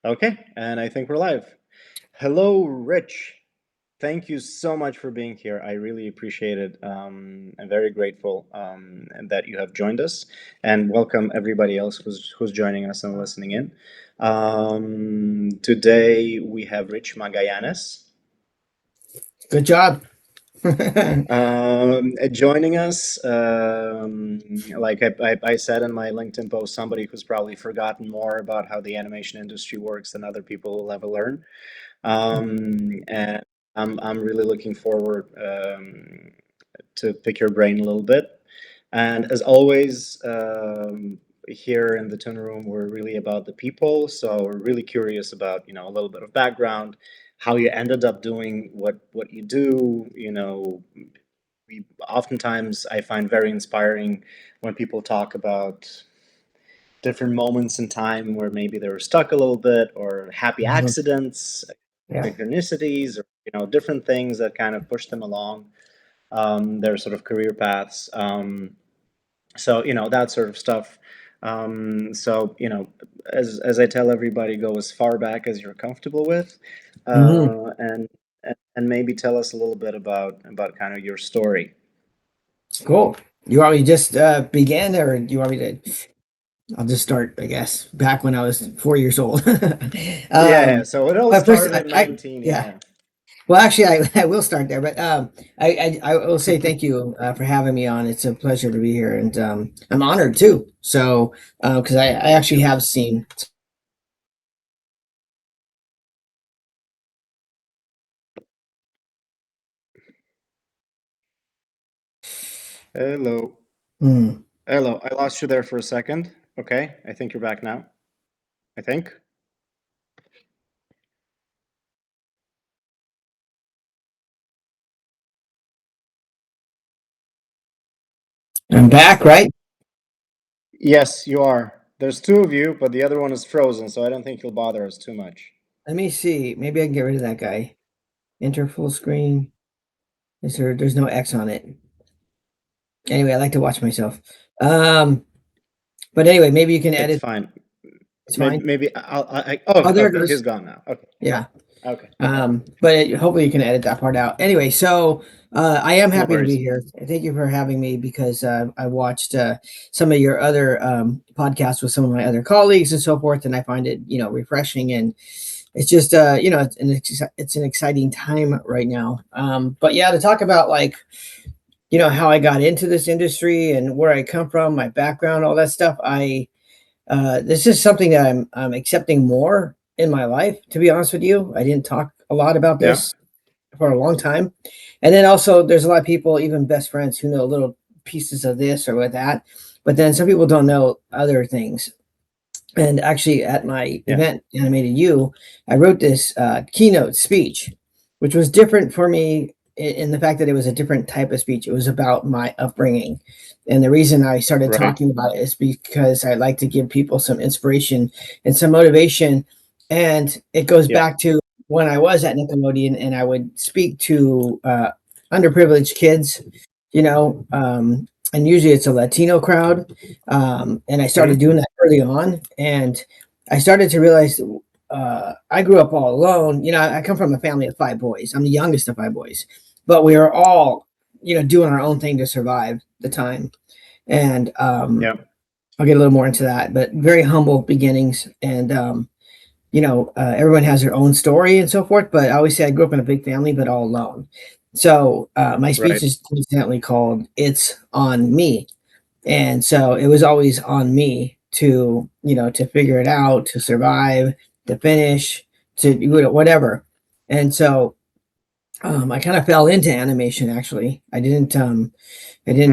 Okay, and I think we're live. Hello, Rich. Thank you so much for being here. I really appreciate it. I'm very grateful and that you have joined us, and welcome everybody else who's joining us and listening in. Today we have Rich Magallanes Good job. joining us. Like I said in my LinkedIn post, somebody who's probably forgotten more about how the animation industry works than other people will ever learn. And I'm really looking forward to pick your brain a little bit. And as always, here in the Toon Room, we're really about the people. So we're really curious about a little bit of background, how you ended up doing what you do. Oftentimes I find very inspiring when people talk about different moments in time where maybe they were stuck a little bit, or happy Mhm. accidents, Yeah. synchronicities, or different things that kind of push them along their sort of career paths. So that sort of stuff. So as I tell everybody, go as far back as you're comfortable with, hmm and maybe tell us a little bit about kind of your story. Cool. You want me to just begin, or do you want me to? I'll just start, I guess, back when I was 4 years old. Yeah, so it all but first, started at I 19. yeah. Yeah. Well, actually, I will start there, but I will say thank you for having me on. It's a pleasure to be here, and I'm honored too. So, because I Thank actually you. have seen. Hello. Hmm. Hello. I lost you there for a second. Okay, I think you're back now. I think. I'm back, right? Yes, you are. There's two of you, but the other one is frozen, so I don't think he'll bother us too much. Let me see. Maybe I can get rid of that guy. Enter full screen. There's no X on it. Anyway, I like to watch myself. Um, but anyway, maybe you can It's edit. fine. It's Maybe, fine. maybe oh, Oh, there it okay, he's goes. gone now. Okay, Yeah. okay, Hopefully you can edit that part out. Anyway, so I am no happy to be worries. here. Thank you for having me because I watched some of your other podcasts with some of my other colleagues and so forth, and I find it refreshing, and it's just it's an exciting time right now. But yeah, to talk about like how I got into this industry and where I come from, my background, all that stuff. This is something that I'm accepting more in my life. To be honest with you, I didn't talk a lot about Yeah. this for a long time, and then also there's a lot of people, even best friends, who know little pieces of this or with that, but then some people don't know other things. And actually, at my Yeah. event, Animated You, I wrote this keynote speech, which was different for me in the fact that it was a different type of speech. It was about my upbringing. And the reason I started Right. talking about it is because I like to give people some inspiration and some motivation. And it goes Yeah. back to when I was at Nickelodeon and I would speak to underprivileged kids, and usually it's a Latino crowd, and I started Hmm. doing that early on, and I started to realize I grew up all alone. I come from a family of five boys. I'm the youngest of five boys, but we were all, doing our own thing to survive the time. And Yeah. I'll get a little more into that, but very humble beginnings. And everyone has their own story and so forth. But I always say I grew up in a big family, but all alone. So my speech Right. is coincidentally called "It's on Me." And so it was always on me to, to figure it out, to survive, to finish, to whatever. And so I kind of fell into animation. Actually, I didn't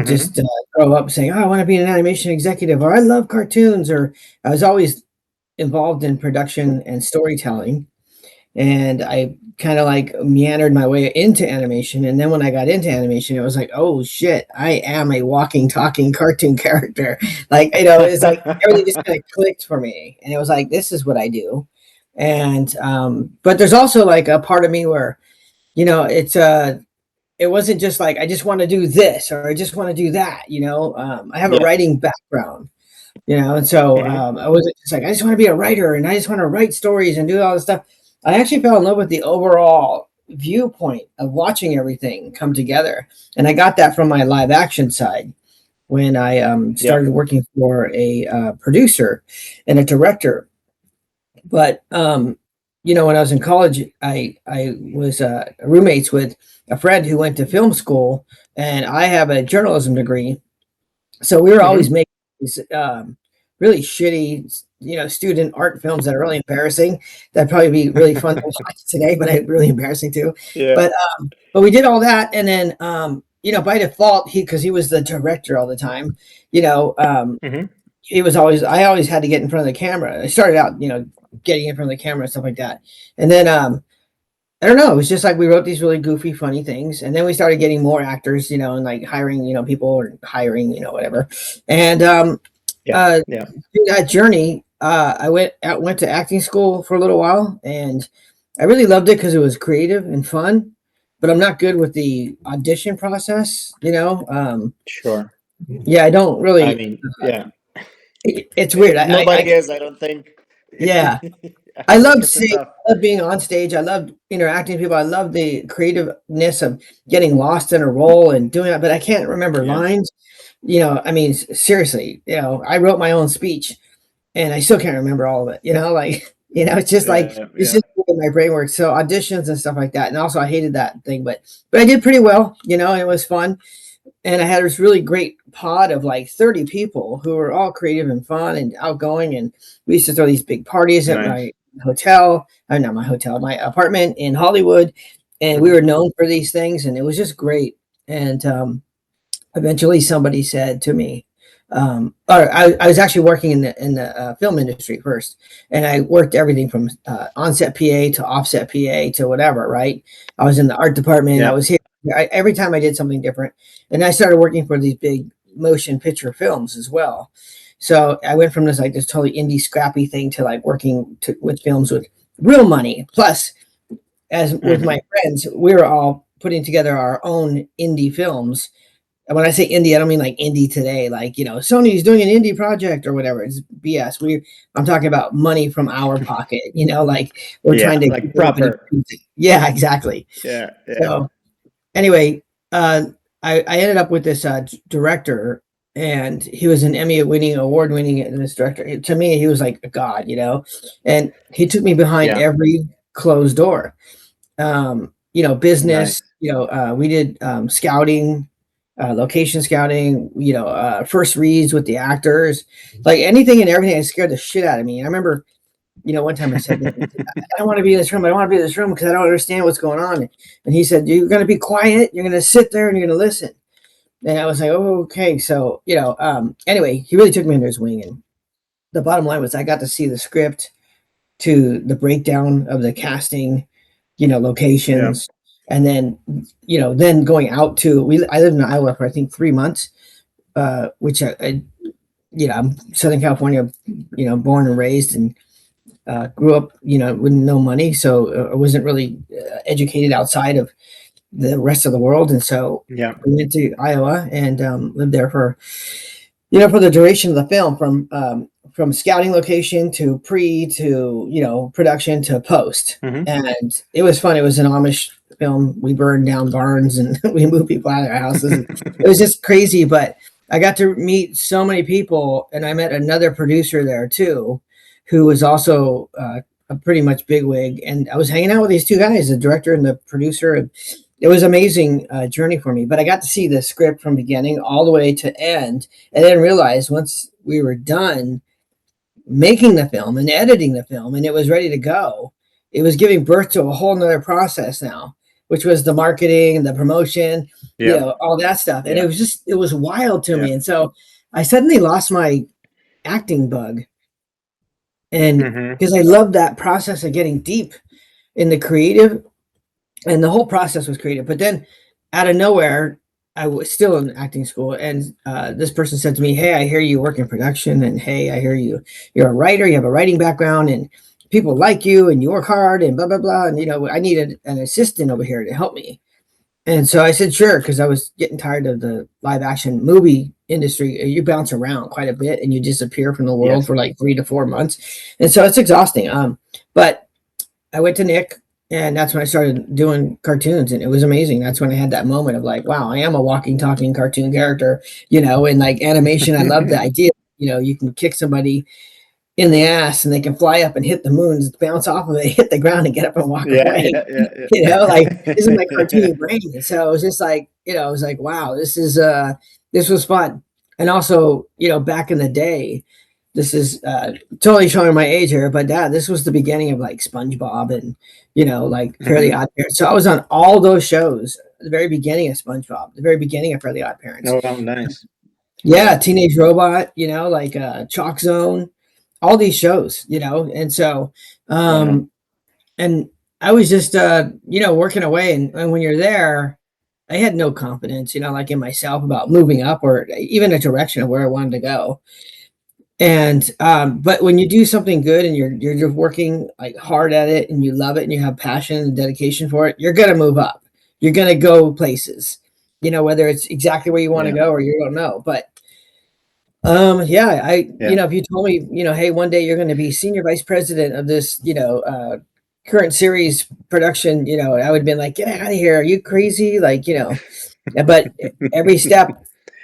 just Hmm. grow up saying, "Oh, I want to be an animation executive," or "I love cartoons," or I was always involved in production and storytelling, and I kind of like meandered my way into animation. And then when I got into animation, it was like, oh shit, I am a walking, talking cartoon character. Like, it's like everything just kind of clicked for me, and it was like, this is what I do. And but there's also like a part of me where it wasn't just like I just want to do this or I just want to do that. I have a Yeah. writing background, And so Hmm. I was just like, I just want to be a writer and I just want to write stories and do all this stuff. I actually fell in love with the overall viewpoint of watching everything come together. And I got that from my live action side when I Yeah. started working for a producer and a director. But when I was in college, I was roommates with a friend who went to film school, and I have a journalism degree. So we were always Hmm. making these really shitty, student art films that are really embarrassing. That'd probably be really fun to watch today, but really embarrassing too. Yeah. But we did all that, and then by default, because he was the director all the time, you know, um, Hmm. he was always I always had to get in front of the camera. I started out, getting in front of the camera and stuff like that, and then I don't know. It was just like we wrote these really goofy, funny things, and then we started getting more actors, and like hiring, people or hiring, whatever. And Yeah. uh, Yeah. through that journey, I went to acting school for a little while, and I really loved it because it was creative and fun. But I'm not good with the audition process. Sure. Yeah, I don't I really. mean, yeah. It's weird. Nobody is, I don't think. Yeah, I I think loved it's a seeing, tough. I loved being on stage. I loved interacting with people. I loved the creativeness of getting lost in a role and doing that. But I can't remember Yeah. lines. I mean, seriously, I wrote my own speech and I still can't remember all of it. Like, it's just like Yeah. it's Yeah. just the way my brain works. So auditions and stuff like that. And also, I hated that thing, but I did pretty well. It was fun, and I had this really great pod of like 30 people who were all creative and fun and outgoing. And we used to throw these big parties at Nice. my hotel, not my hotel, my apartment in Hollywood. And we Hmm. were known for these things, and it was just great. And eventually somebody said to me, or I was actually working in the film industry first, and I worked everything from onset PA to offset PA to whatever. Right, I was in the art department. I Yeah. was here every time I did something different, and I started working for these big motion picture films as well. So I went from this totally indie scrappy thing to like working with films with real money. Plus, as with Hmm. my friends, we were all putting together our own indie films. And when I say indie, I don't mean like indie today, like Sony's doing an indie project or whatever. It's BS. I'm talking about money from our pocket. Like we're trying Yeah. to Like get everybody. proper. Yeah, exactly. Yeah. Yeah. So anyway, I ended up with this director, and he was an Emmy winning, award winning this director. To me, he was like a god, and he took me behind Yeah. every closed door. Business. Nice. We did scouting, location scouting. First reads with the actors, like anything and everything. That scared the shit out of me. And I remember, one time I said, "I don't want to be in this room. I don't want to be in this room because I don't understand what's going on." And he said, "You're going to be quiet. You're going to sit there and you're going to listen." And I was like, "Oh, okay." So, anyway, he really took me under his wing. And the bottom line was I got to see the script to the breakdown of the casting, Yeah. locations, and then going out to I lived in Iowa for I think 3 months, which I'm Southern California, born and raised, and grew up, with no money, so I wasn't really educated outside of the rest of the world, and so Yeah. we went to Iowa and lived there for the duration of the film, from scouting location to pre to production to post. Hmm. And it was fun. It was an Amish film. We burned down barns and we moved people out of their houses. It was just crazy, but I got to meet so many people, and I met another producer there too, who was also a pretty much bigwig. And I was hanging out with these two guys, the director and the producer, and it was an amazing journey for me. But I got to see the script from beginning all the way to end, and then realized once we were done making the film and editing the film and it was ready to go, it was giving birth to a whole nother process now, which was the marketing, the promotion, Yeah. all that stuff. And Yeah. it was wild to Yeah. me. And so I suddenly lost my acting bug. And Hmm. because I loved that process of getting deep in the creative, and the whole process was creative. But then out of nowhere, I was still in acting school, and this person said to me, "Hey, I hear you work in production, and hey, I hear you're a writer. You have a writing background, and people like you, and you work hard, and blah blah blah. And I needed an assistant over here to help me." And so I said, sure, because I was getting tired of the live action movie industry. You bounce around quite a bit and you disappear from the world Yes. for like 3 to 4 months. And so it's exhausting. But I went to Nick, and that's when I started doing cartoons, and it was amazing. That's when I had that moment of like, wow, I am a walking, talking cartoon character, and like animation. I love the idea. You can kick somebody in the ass and they can fly up and hit the moon, bounce off of it, hit the ground and get up and walk Yeah, away. yeah, yeah, Like this is my yeah. cartoony brain. And so it was just like, I was like, wow, this was fun. And also, back in the day, this is totally showing my age here, but dad, this was the beginning of like SpongeBob and like Fairly Mhm. Odd Parents. So I was on all those shows, the very beginning of SpongeBob, the very beginning of Fairly Odd Parents. Oh, nice. Yeah, Yeah, Teenage Robot, like Chalk Zone, all these shows, and so wow. um and I was just working away, and when you're there, I had no confidence, like in myself about moving up or even a direction of where I wanted to go. And but when you do something good and you're working like hard at it and you love it and you have passion and dedication for it, you're gonna move up. You're gonna go places, whether it's exactly where you want to Yeah, go or you don't know. But yeah, yeah. if you told me, hey, one day you're going to be senior vice president of this, current series production, I would have been like, get out of here. Are you crazy? Like, but every step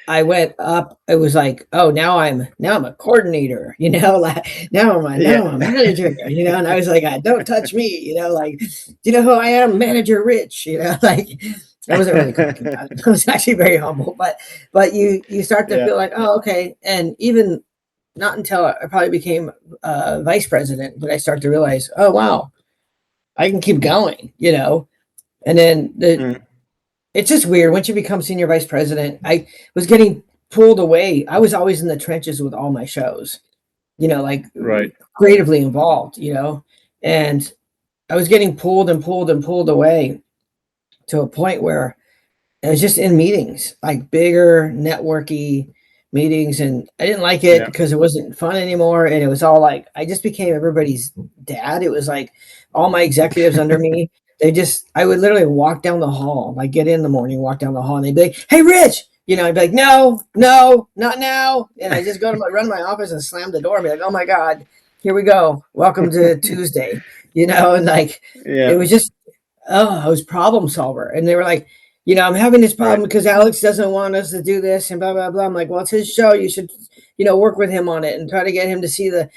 I went up, it was like, oh, now I'm a coordinator, like Yeah. now I'm a manager, and I was like, don't touch me, like, do you know who I am? Manager Rich, like I wasn't really cocky about it. I was actually very humble, but you start to Yeah. feel like, oh, okay. And even not until I probably became vice president did I start to realize, oh wow, I can keep going, And then Mm, it's just weird once you become senior vice president. I was getting pulled away. I was always in the trenches with all my shows, like right. creatively involved, and I was getting pulled and pulled and pulled away to a point where it was just in meetings, like bigger networky meetings, and I didn't like it Yeah. because it wasn't fun anymore, and it was all like I just became everybody's dad. It was like all my executives under me. I would literally walk down the hall, like get in the morning, walk down the hall, and they'd be like, "Hey, Rich," I'd be like, "No, no, not now," and I just run to my office and slam the door and be like, "Oh my god, here we go, welcome to Tuesday," and like it Yeah. was just I was problem solver. And they were like, I'm having this Right. problem because Alex doesn't want us to do this and blah, blah, blah. I'm like, well, it's his show. You should, work with him on it and try to get him to see the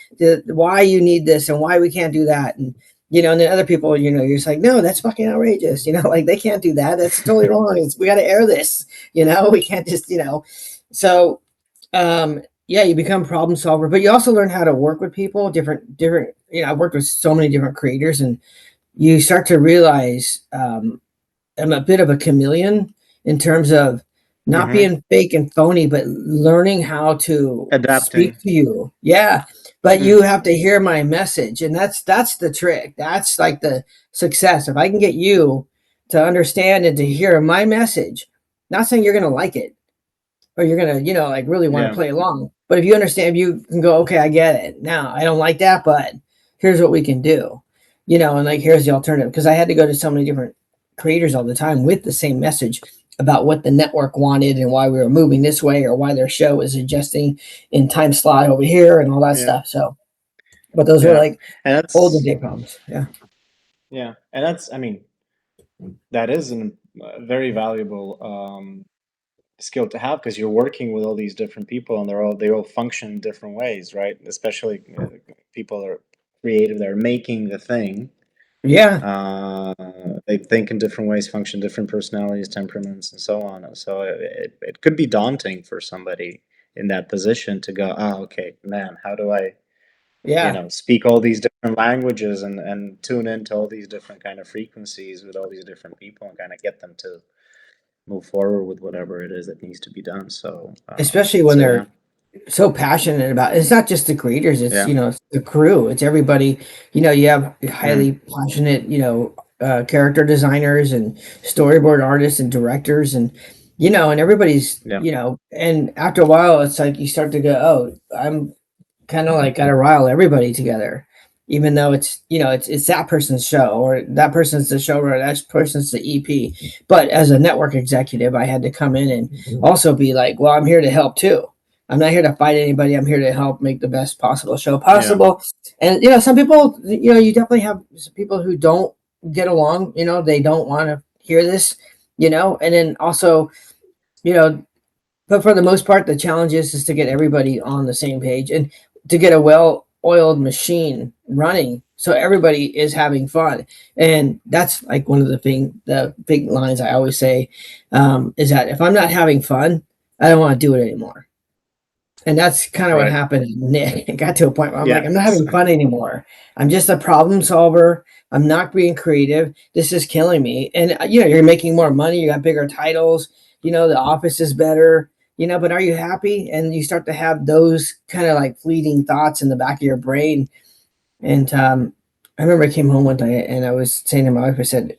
why you need this and why we can't do that. And then other people, you're just like, no, that's fucking outrageous. Like they can't do that. That's totally wrong. We got to air this, we can't just, so, yeah, you become problem solver, but you also learn how to work with people, different, I worked with so many different creators, and you start to realize I'm a bit of a chameleon in terms of not Hmm. being fake and phony, but learning how to speak Adapting. to you. Yeah, but Mm, you have to hear my message, and that's the trick. That's like the success. If I can get you to understand and to hear my message, not saying you're going to like it, or you're gonna, like really want to yeah. play along. But if you understand, you can go, okay, I get it. Now I don't like that, but here's what we can do, and like here's the alternative. Because I had to go to so many different creators all the time with the same message about what the network wanted and why we were moving this way or why their show was adjusting in time slot over here and all that Yeah. stuff. So, but those were Yeah. like And olden that's day problems. Yeah. yeah. And that's I mean, that is a very valuable skill to have because you're working with all these different people and they all function in different ways, right? Especially people that are creative, they're making the thing. Yeah. Uh, they think in different ways, function different personalities, temperaments, and so on. And so it could be daunting for somebody in that position to go, oh, okay, man, how do I, Yeah. speak all these different languages and tune into all these different kind of frequencies with all these different people and kind of get them to move forward with whatever it is that needs to be done. So, Especially when so yeah, they're so passionate about it. It's not just the creators, it's yeah, it's the crew, it's everybody. You have mm, highly passionate, character designers and storyboard artists and directors, and everybody's, yeah, and after a while it's like you start to go, oh, I'm kind of like got to rile everybody together, even though it's, it's that person's show, or that person's the showrunner, that person's the EP. But as a network executive, I had to come in and also be like, well, I'm here to help too. I'm not here to fight anybody. I'm here to help make the best possible show Yeah. possible. And some people, you definitely have some people who don't get along. They don't want to hear this. And then also, you know, but for the most part, the challenge is to get everybody on the same page and to get a well-oiled machine running so everybody is having fun. And that's like one of the big lines I always say, is that if I'm not having fun, I don't want to do it anymore. And that's kind of what Right. happened to Nick. It got to a point where I'm like, Yeah. I'm not having fun anymore. I'm just a problem solver. I'm not being creative. This is killing me. And you're making more money. You got bigger titles. The office is better. But are you happy? And you start to have those kind of like fleeting thoughts in the back of your brain. And I remember I came home one day and I was saying to my wife, I said,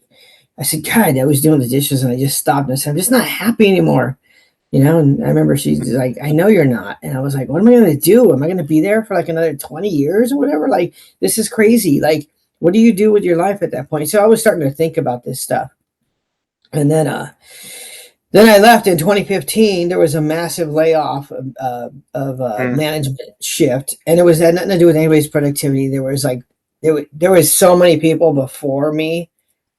God, I was doing the dishes and I just stopped and I said, I'm just not happy anymore. And I remember she's like, I know you're not. And I was like, what am I going to do? Am I going to be there for like another 20 years or whatever? Like, this is crazy. Like, what do you do with your life at that point? So I was starting to think about this stuff. And then I left in 2015. There was a massive layoff of Mm. management shift. And it had nothing to do with anybody's productivity. There was like, there was so many people before me.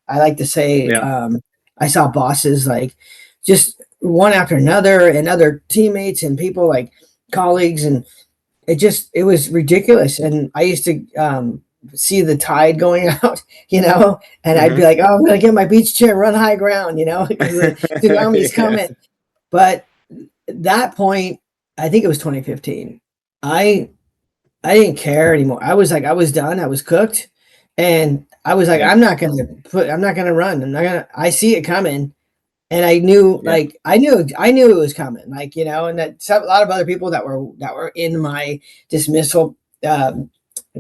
I like to say, Yeah. I saw bosses like just one after another, and other teammates and people like colleagues, and it was ridiculous. And I used to see the tide going out, and I'd be Hmm. like, oh, I'm gonna get my beach chair, run high ground, because the tsunami's Yeah. coming. But at that point, I think it was 2015. I didn't care anymore. I was like, I was done. I was cooked. And I was like, Yeah. I'm not gonna run. I see it coming. And I knew, Yeah. I knew it was coming. Like, and a lot of other people that were in my dismissal um,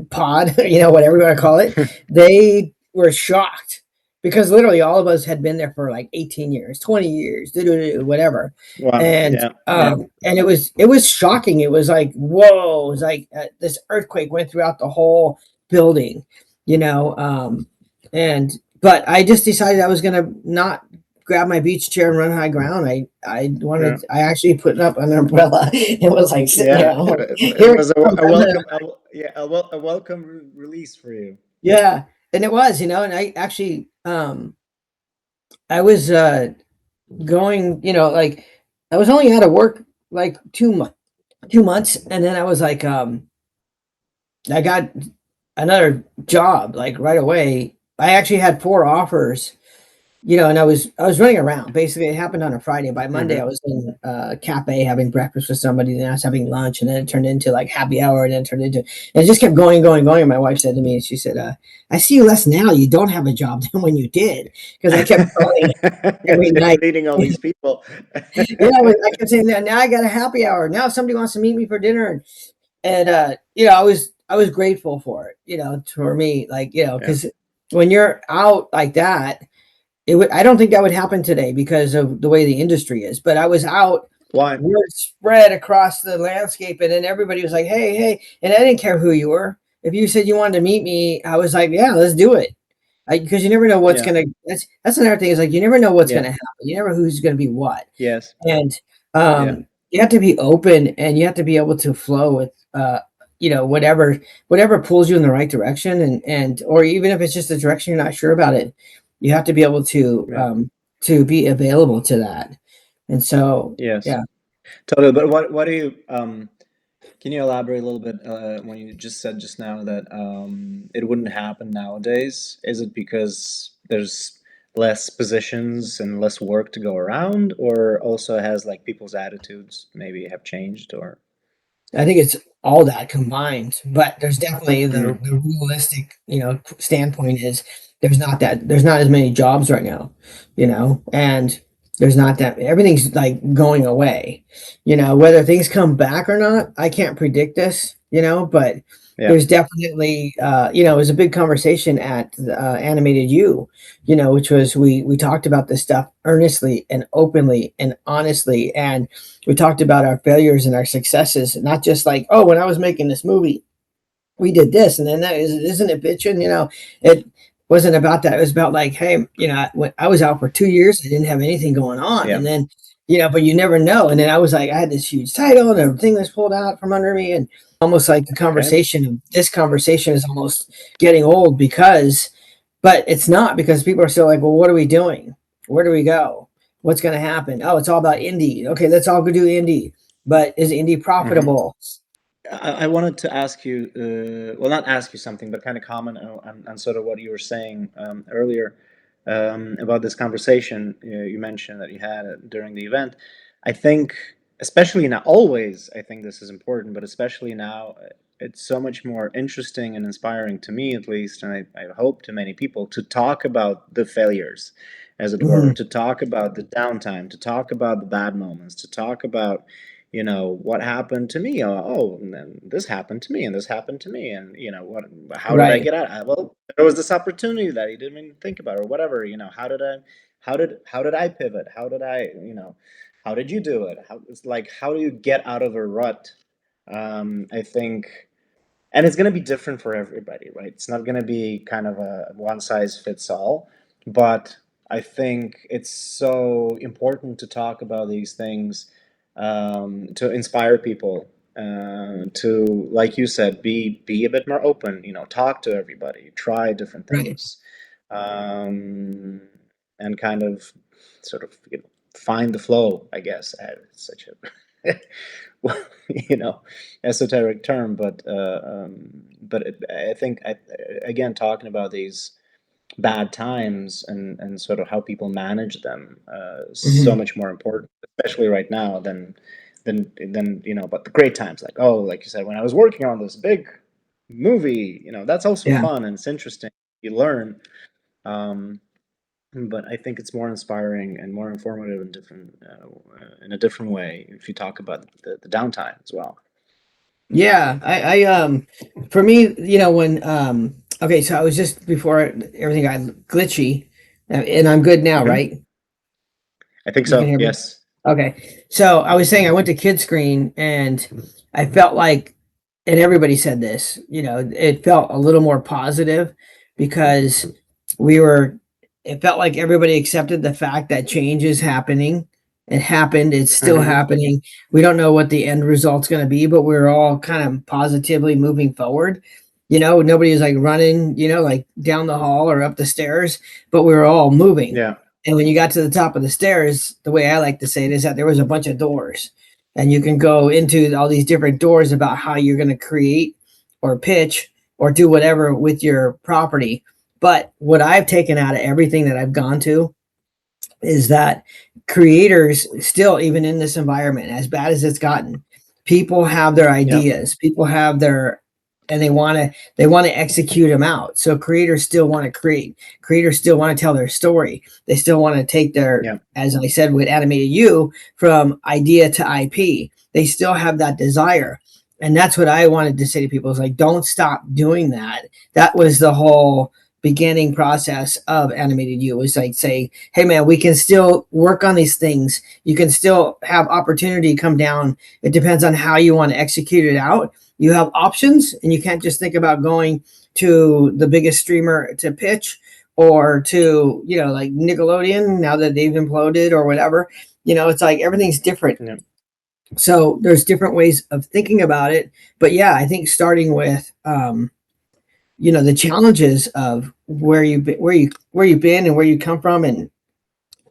pod, whatever you want to call it, they were shocked because literally all of us had been there for like 18 years, 20 years, whatever. Wow. And Yeah. Yeah. it was shocking. It was like, whoa, it was like this earthquake went throughout the whole building, you know. And but I just decided I was gonna not grab my beach chair and run high ground. Yeah. I actually put up an umbrella. It was like sitting there. Yeah. I'm like, It here it was comes. a welcome. Yeah. A welcome release for you. Yeah, and it was, and I actually, I was going, like I was only out of work like 2 months, and then I was like, I got another job like right away. I actually had four offers, and I was running around. Basically, it happened on a Friday. By Monday, I Hmm. was in a cafe having breakfast with somebody. Then I was having lunch, and then it turned into like happy hour, and then it turned into, and it just kept going, going, going. And my wife said to me, she said, "I see you less now. You don't have a job than when you did," because I kept calling every Yes, you're night. meeting all these people. Yeah, I kept saying that. Now I got a happy hour. Now somebody wants to meet me for dinner, and I was grateful for it. For me, like Yeah. because when you're out like that, I don't think that would happen today because of the way the industry is. But I was out, Why? word spread across the landscape, and then everybody was like, "Hey, hey!" And I didn't care who you were. If you said you wanted to meet me, I was like, "Yeah, let's do it." Because you never know what's Yeah. gonna. That's another thing, is like you never know what's Yeah. gonna happen. You never know who's gonna be what, Yes. and Yeah. you have to be open, and you have to be able to flow with whatever pulls you in the right direction, and or even if it's just a direction you're not sure about it, you have to be able Yeah. to be available to that. And so Yes. yeah, Totally. But what do you can you elaborate a little bit when you just said just now that it wouldn't happen nowadays? Is it because there's less positions and less work to go around, or also has like people's attitudes maybe have changed, or? I think it's all that combined, but there's definitely the, Mm. the realistic, standpoint is there's not as many jobs right now, and there's not that everything's like going away, whether things come back or not, I can't predict this, but Yeah. there's definitely, it was a big conversation at Animated You, which was we talked about this stuff earnestly and openly and honestly, and we talked about our failures and our successes, not just like, oh, when I was making this movie, we did this, and then that isn't it bitching, it wasn't about that. It was about like, hey, when I was out for 2 years, I didn't have anything going on, Yeah. and then but you never know. And then I was like, I had this huge title, and everything was pulled out from under me, and almost like Okay. this conversation is almost getting old because, but it's not, because people are still like, well, what are we doing? Where do we go? What's going to happen? Oh, it's all about indie. Okay, let's all go do indie. But is indie Mhm. profitable? I wanted to ask you, well, not ask you something, but kind of comment on sort of what you were saying earlier about this conversation you mentioned that you had during the event. I think, especially now, always, I think this is important, but especially now, it's so much more interesting and inspiring to me, at least, and I hope to many people, to talk about the failures, as it were, Hmm. to talk about the downtime, to talk about the bad moments, to talk about what happened to me. Oh, and then this happened to me, and this happened to me, and how did I Right. get out? Well, there was this opportunity that I didn't even think about, or whatever. How did I pivot? How did you do it? It's like, how do you get out of a rut? I think, and it's going to be different for everybody, right? It's not going to be kind of a one size fits all, but I think it's so important to talk about these things, to inspire people, to, like you said, be a bit more open. Talk to everybody, try different Right. things, um, and kind of sort of find the flow. I guess it's such a well, esoteric term, but I think, again, talking about these bad times and sort of how people manage them, is so Hmm. much more important, especially right now, than but the great times, like, oh, like you said, when I was working on this big movie, that's also Yeah. fun and it's interesting. You learn, um, but I think it's more inspiring and more informative and different, in a different way, if you talk about the downtime as well. Yeah. For me, when, okay, so I was just before everything got glitchy, and I'm good now, Hmm. right? I think You can so. hear me? Yes. Okay. So I was saying I went to Kids Screen, and I felt like, and everybody said this, it felt a little more positive because we were, it felt like everybody accepted the fact that change is happening. It happened, it's still Hmm. happening. We don't know what the end result's going to be, but we're all kind of positively moving forward. Nobody was like running, like down the hall or up the stairs, but we were all moving. Yeah. And when you got to the top of the stairs, the way I like to say it is that there was a bunch of doors, and you can go into all these different doors about how you're going to create or pitch or do whatever with your property. But what I've taken out of everything that I've gone to is that creators still, even in this environment, as bad as it's gotten, people have their Yeah. ideas, people have their, and they want to execute them out. So creators still want to create, creators still want to tell their story, they still want to take their, Yeah. as I said with animated you, from idea to IP. They still have that desire. And that's what I wanted to say to people, is like, don't stop doing that. That was the whole beginning process of animated you, was like, say, hey man, we can still work on these things, you can still have opportunity come down. It depends on how you want to execute it out. You have options, and you can't just think about going to the biggest streamer to pitch, or to, like Nickelodeon, now that they've imploded or whatever. It's like everything's different. Yeah. So there's different ways of thinking about it. But yeah, I think starting with, the challenges of where you've been and where you come from, and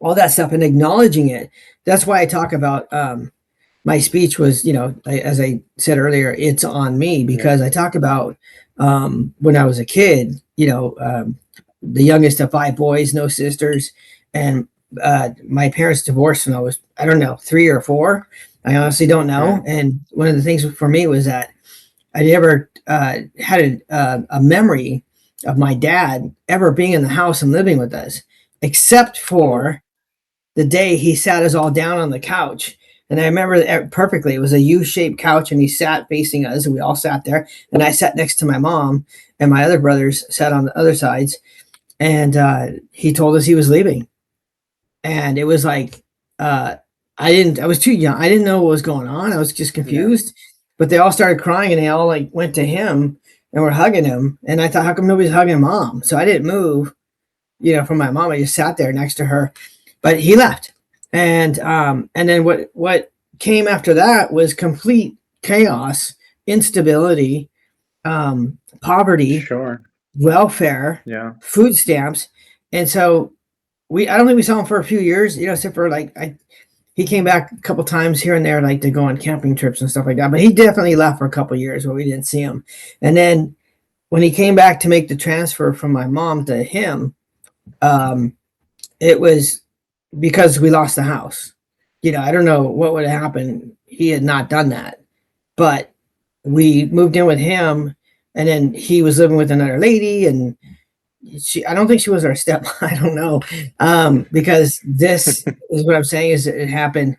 all that stuff, and acknowledging it. That's why I talk about, my speech was, as I said earlier, it's on me, Yeah. because I talk about, when I was a kid, the youngest of five boys, no sisters, and my parents divorced when I was, I don't know, 3 or 4. I honestly don't know. Mm. And one of the things for me was that I never had a memory of my dad ever being in the house and living with us, except Oh. for the day he sat us all down on the couch. And I remember it perfectly. It was a U-shaped couch, and he sat facing us, and we all sat there. And I sat next to my mom, and my other brothers sat on the other sides. And he told us he was leaving. And it was like, uh, I was too young. I didn't know what was going on. I was just Yeah. confused. But they all started crying, and they all like went to him. and we're hugging him. And I thought, how come nobody's hugging mom? So I didn't move, from my mom. I just sat there next to her. But he left, and then what came after that was complete chaos, instability, poverty, Sure. welfare, Yeah. food stamps, and so we I don't think we saw him for a few years, except for like he came back a couple times here and there, like to go on camping trips and stuff like that. But he definitely left for a couple years where we didn't see him. And then when he came back to make the transfer from my mom to him, um, it was because we lost the house. I don't know what would have happened. He had not done that, but we moved in with him, and then he was living with another lady, and I don't think she was our step. I don't know, because this is what I'm saying is it happened.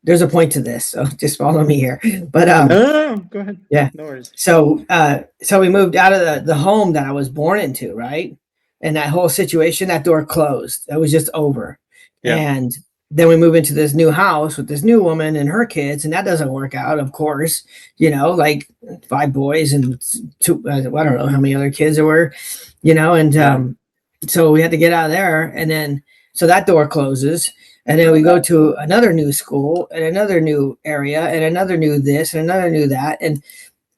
There's a point to this, so just follow me here. But No, no, no, go ahead. yeah. No worries. So we moved out of the home that I was born into, right? And that whole situation, that door closed. That was just over. Yeah. And then we move into this new house with this new woman and her kids, and that doesn't work out, of course. Like 5 boys and 2, I don't know how many other kids there were, and Yeah. so we had to get out of there. And then so that door closes, and then we go to another new school and another new area and another new this and another new that, and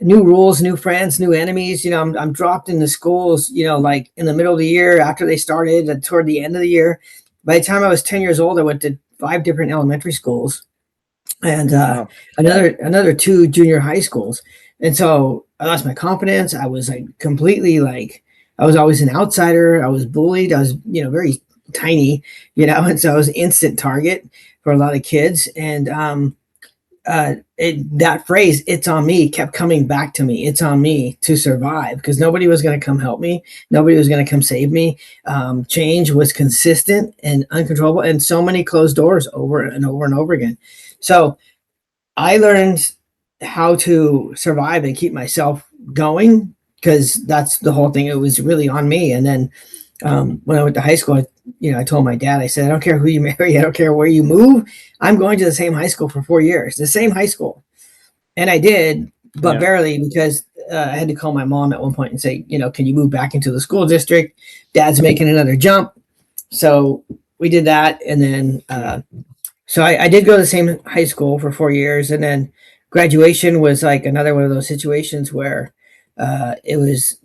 new rules, new friends, new enemies. I'm dropped into schools, like in the middle of the year after they started and toward the end of the year. By the time I was 10 years old, I went to 5 different elementary schools and Wow. another 2 junior high schools. And so I lost my confidence. I was like completely like, I was always an outsider. I was bullied. I was, very tiny, and so I was an instant target for a lot of kids. And that phrase, "it's on me," kept coming back to me. It's on me to survive, because nobody was going to come help me. Nobody was going to come save me. Change was consistent and uncontrollable, and so many closed doors over and over and over again. So I learned how to survive and keep myself going, because that's the whole thing. It was really on me. And then when I went to high school, I told my dad, I said, I don't care who you marry, I don't care where you move, I'm going to the same high school for 4 years, the same high school. And I did, but Yeah. barely, because I had to call my mom at one point and say, can you move back into the school district? Dad's making another jump. So we did that. And then, so I did go to the same high school for 4 years. And then graduation was like another one of those situations where it was,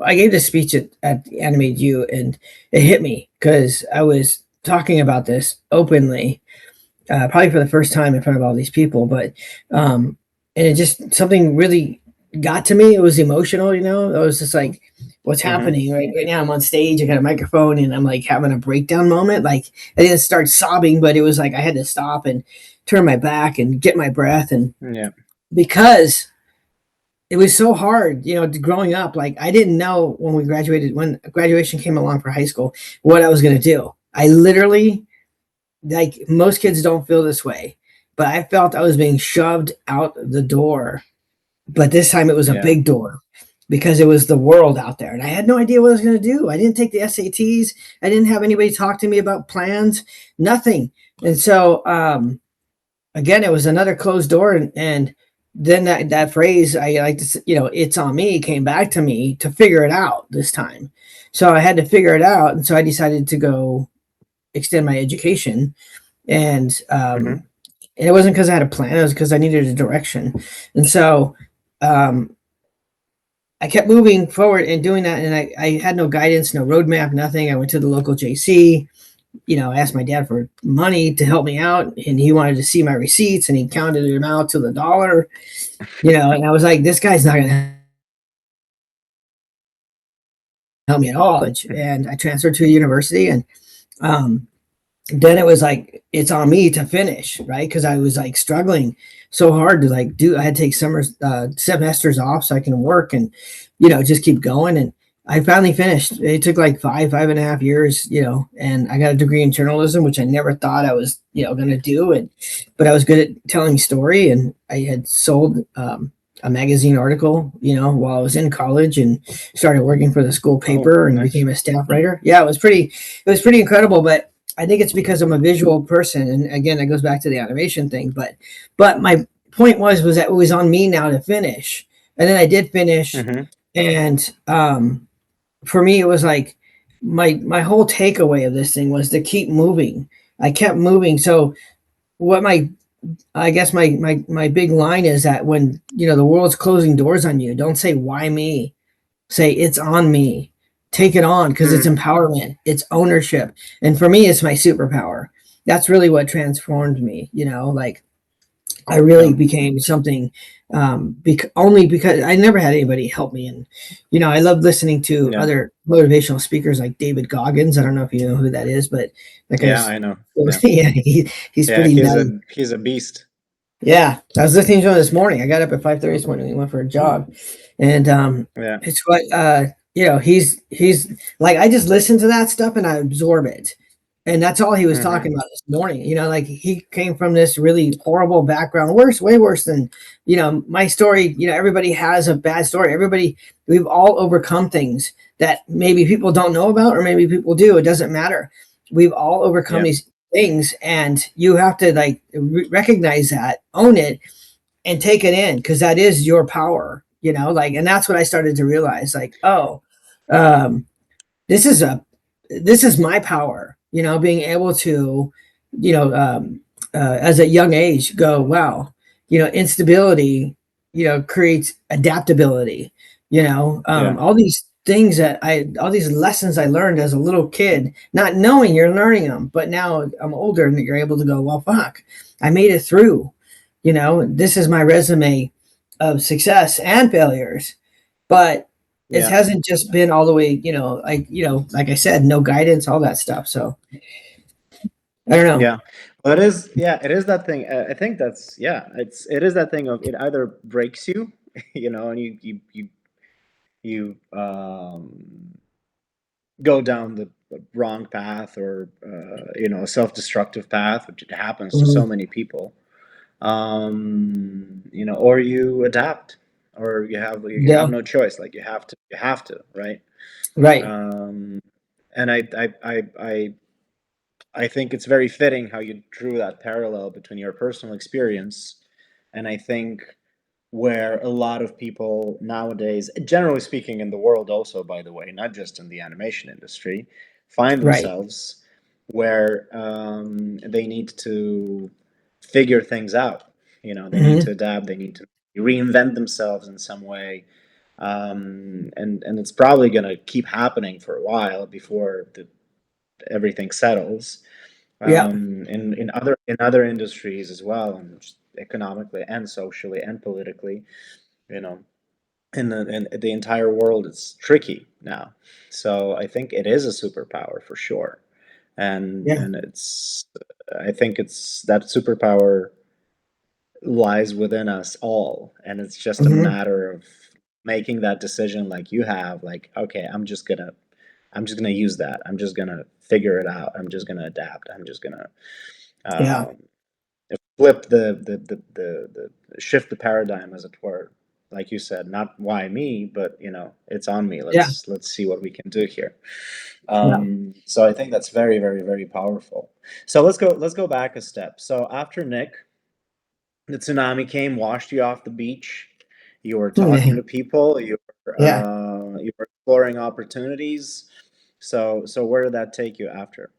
I gave this speech at Animated You, and it hit me because I was talking about this openly, probably for the first time in front of all these people. But and it just, something really got to me. It was emotional. I was just like, what's Mm-hmm. happening right now? I'm on stage, I got a microphone, and I'm like having a breakdown moment. Like, I didn't start sobbing, but it was like I had to stop and turn my back and get my breath. And Yeah. because it was so hard, growing up. Like, I didn't know when graduation came along for high school, what I was going to do. I literally, like, most kids don't feel this way, but I felt I was being shoved out the door. But this time it was a Yeah. big door, because it was the world out there, and I had no idea what I was going to do. I didn't take the SATs. I didn't have anybody talk to me about plans, nothing. And so, again, it was another closed door. And then that phrase, I like to, it's on me, came back to me to figure it out this time. So I had to figure it out. And so I decided to go extend my education. And, Mm-hmm. and it wasn't because I had a plan, it was because I needed a direction. And so, I kept moving forward and doing that. And I had no guidance, no roadmap, nothing. I went to the local JC, asked my dad for money to help me out, and he wanted to see my receipts, and he counted them out to the dollar, and I was like, this guy's not going to help me at all. And I transferred to a university, and um, then it was like, it's on me to finish, right? Because I was like struggling so hard to like I had to take semesters off so I can work and, just keep going. And I finally finished. It took like 5.5 years, and I got a degree in journalism, which I never thought I was, going to do. But I was good at telling story, and I had sold a magazine article, while I was in college, and started working for the school Oh, paper and nice. became a staff writer. Yeah, it was pretty incredible. But I think it's because I'm a visual person, and again, it goes back to the animation thing. But my point was that it was on me now to finish, and then I did finish, Hmm. and for me, it was like my whole takeaway of this thing was to keep moving. I kept moving. So what my I guess my big line is that when the world's closing doors on you, don't say why me. Say it's on me. Take it on because it's Mm. empowerment. It's ownership. And for me, it's my superpower. That's really what transformed me. Like I Yeah, really became something only because I never had anybody help me. And, I love listening to yeah, other motivational speakers like David Goggins. I don't know if you know who that is, but that yeah. guy's, I know. Yeah, yeah, he's yeah. pretty He's nice. a beast. Yeah. I was listening to him this morning. I got up at 5:30 this morning and went for a jog. And Yeah. it's what, he's like, I just listen to that stuff and I absorb it. And that's all he was Hmm. talking about this morning. Like he came from this really horrible background, worse, way worse than, my story. Everybody has a bad story. We've all overcome things that maybe people don't know about, or maybe people do. It doesn't matter. We've all overcome Yeah, these things, and you have to like recognize that, own it, and take it in because that is your power. Like, and that's what I started to realize. Like, oh, um, this is a this is my power, being able to you know as a young age go, wow, instability creates adaptability. yeah, All these things all these lessons I learned as a little kid, not knowing you're learning them, but now I'm older and you're able to go, well, fuck, I made it through. This is my resume of success and failures, but it yeah, hasn't just been all the way, like I said, no guidance, all that stuff. So I don't know. yeah. Well, it is. Yeah, it is that thing. I think that's, yeah. It is that thing of it either breaks you, and you go down the wrong path, or a self-destructive path, which it happens to so Mhm. many people. Or you adapt, or you have Yeah, no choice. Like you have to, right? right. Um, and I think it's very fitting how you drew that parallel between your personal experience, and I think where a lot of people nowadays, generally speaking, in the world also, by the way, not just in the animation industry, find Right. themselves where they need to figure things out. They need to Hmm. adapt, they need to reinvent themselves in some way. And it's probably going to keep happening for a while before everything settles, Yeah. in other industries as well, and just economically and socially and politically, you know, in the entire world is tricky now. So I think it is a superpower for sure, Yeah. and I think it's that superpower lies within us all, and it's just a Hmm. matter of making that decision, like you have, like, okay, I'm just gonna use that. I'm just gonna figure it out. I'm just gonna adapt. I'm just gonna Yeah. um, flip the shift the paradigm, as it were. Like you said, not why me, but it's on me. Yeah. Let's see what we can do here. Yeah. So I think that's very, very, very powerful. So let's go back a step. So after Nick, the tsunami came, washed you off the beach. You were talking to people. Yeah. You were exploring opportunities. So where did that take you after?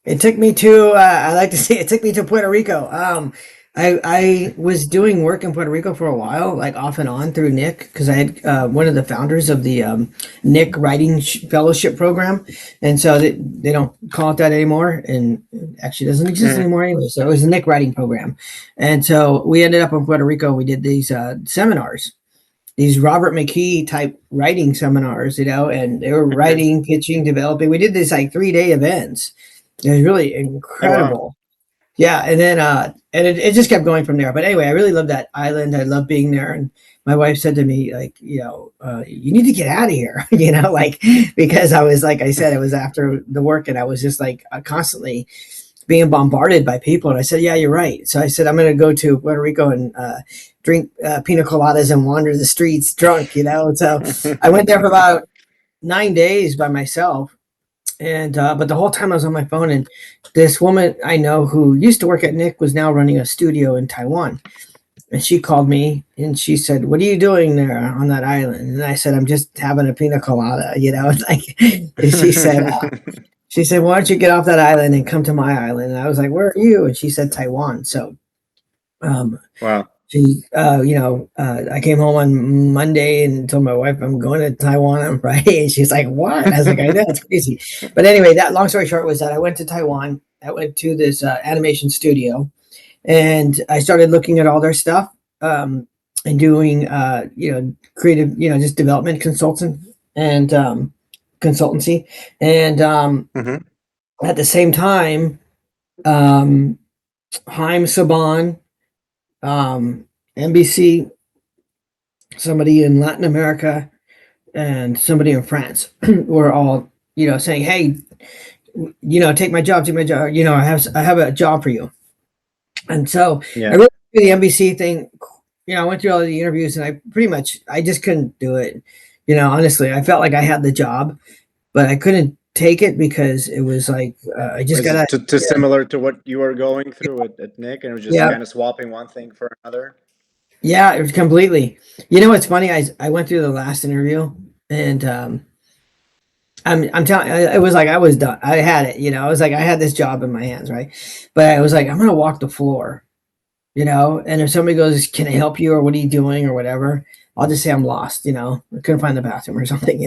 It took me to, I like to say, it took me to Puerto Rico. I was doing work in Puerto Rico for a while, like off and on through Nick, because I had one of the founders of the Nick Writing Fellowship Program. And so they don't call it that anymore. And it actually doesn't exist Mhm. anymore anyway. So it was the Nick Writing Program. And so we ended up in Puerto Rico. We did these seminars, these Robert McKee type writing seminars, and they were Mhm. writing, pitching, developing. We did this like 3-day events. It was really Oh wow. incredible. Yeah, and then and it just kept going from there. But anyway, I really loved that island. I love being there. And my wife said to me, like, you need to get out of here, like because I was like I said, it was after the work, and I was just like constantly being bombarded by people. And I said, yeah, you're right. So I said, I'm going to go to Puerto Rico and drink pina coladas and wander the streets drunk. So I went there for about 9 days by myself, and but the whole time I was on my phone, and this woman I know who used to work at Nick was now running a studio in Taiwan, And she called me and she said, "What are you doing there on that island?" And I said, "I'm just having a pina colada," like, and she said, "Why don't you get off that island and come to my island?" And I was like, "Where are you?" And she said, "Taiwan." So, um, Wow. I came home on Monday and told my wife I'm going to Taiwan on Friday, and she's like, "What?" I was like, "I know, it's crazy." But anyway, that long story short was that I went to Taiwan. I went to this animation studio, and I started looking at all their stuff, and doing, creative, just development consultant and consultancy, and Hmm. at the same time, um, Haim Saban, um, NBC, somebody in Latin America, and somebody in France were all, saying, "Hey, take my job, take my job. I have a job for you." And so I Yeah. really the NBC thing. I went through all the interviews, and I just couldn't do it. Honestly, I felt like I had the job, but I couldn't take it because it was like I just Is it gotta. too Yeah, similar to what you were going through at Nick, and it was just yeah, kind of swapping one thing for another? yeah, it was completely. What's funny? I went through the last interview, and I'm telling. It was like I was done. I had it. I was like I had this job in my hands, right? But I was like, I'm gonna walk the floor. And if somebody goes, "Can I help you?" or "What are you doing?" or whatever, I'll just say I'm lost. I couldn't find the bathroom or something.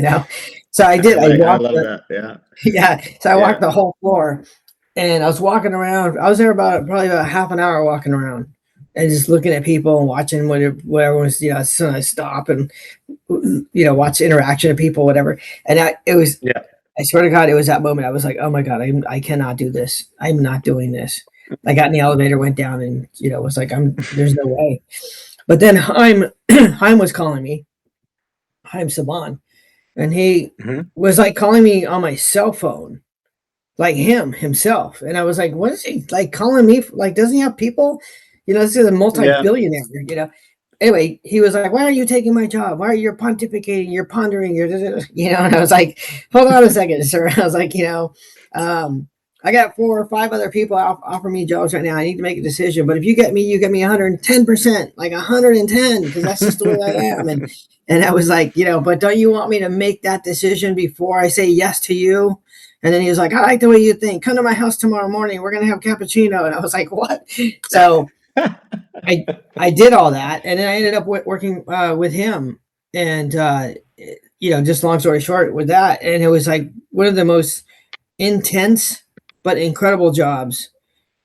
So I did. I I walked love the that. Yeah. yeah. So I walked Yeah. the whole floor, and I was walking around. I was there probably about half an hour walking around, and just looking at people and watching what everyone's so I stop and watch interaction of people, whatever. And it was. Yeah. I swear to God, it was that moment. I was like, "Oh my God, I cannot do this. I'm not doing this." I got in the elevator, went down, and was like, There's no way." But then Haim was calling me, Haim Saban, and he Hmm. was like calling me on my cell phone, like him himself. And I was like, "What is he like calling me? Like, doesn't he have people? This is a Yeah. multi-billionaire, Anyway, he was like, "Why are you taking my job? Why are you pontificating? You're pondering. And I was like, "Hold on a second, sir." I was like, um, "I got 4 or 5 other people offer me jobs right now. I need to make a decision. But if you get me 110%, like 110, because that's just the way I am." And I was like, "But don't you want me to make that decision before I say yes to you?" And then he was like, "I like the way you think. Come to my house tomorrow morning. We're gonna have cappuccino." And I was like, "What?" So I I did all that, and then I ended up working with him, and just long story short with that, and it was like one of the most intense but incredible jobs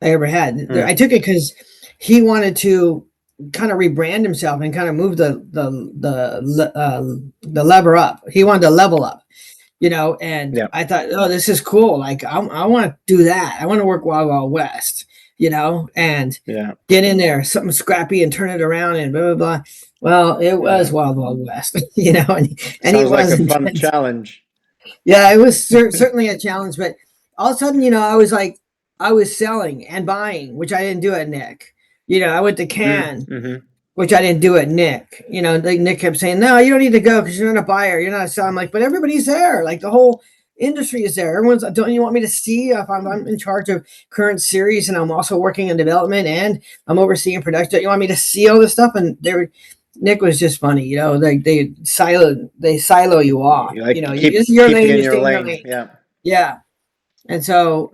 I ever had. Mm. I took it because he wanted to kind of rebrand himself and kind of move the lever up. He wanted to level up, and Yeah. I thought, "Oh, this is cool. Like, I want to do that. I want to work Wild Wild West, and Yeah. get in there, something scrappy, and turn it around and blah, blah, blah." Well, it was Yeah. Wild Wild West, and he Sounds like was a fun intense. challenge. Yeah, it was certainly a challenge, but all of a sudden, I was like, I was selling and buying, which I didn't do at Nick. I went to Mm. Can, Hmm. which I didn't do at Nick. Like Nick kept saying, "No, you don't need to go because you're not a buyer. You're not a seller." I'm like, "But everybody's there. Like the whole industry is there. Everyone's. Don't you want me to see if I'm in charge of current series and I'm also working in development and I'm overseeing production? Don't you want me to see all this stuff?" And they were. Nick was just funny, they silo you off. You like This is keep your keep it lane, in you your stay in your lane. lane. Yeah. Yeah. And so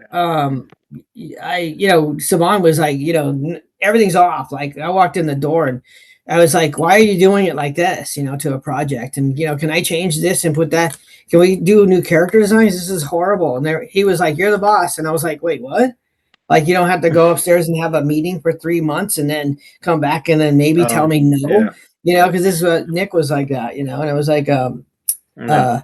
Saban was like, everything's off. Like I walked in the door and I was like, "Why are you doing it like this, to a project? And can I change this and put that? Can we do new character designs? This is horrible." And he was like, "You're the boss." And I was like, "Wait, what?" Like you don't have to go upstairs and have a meeting for 3 months and then come back and then maybe tell Oh. me no, Yeah. because this is what Nick was like that, and I was like, Yeah. uh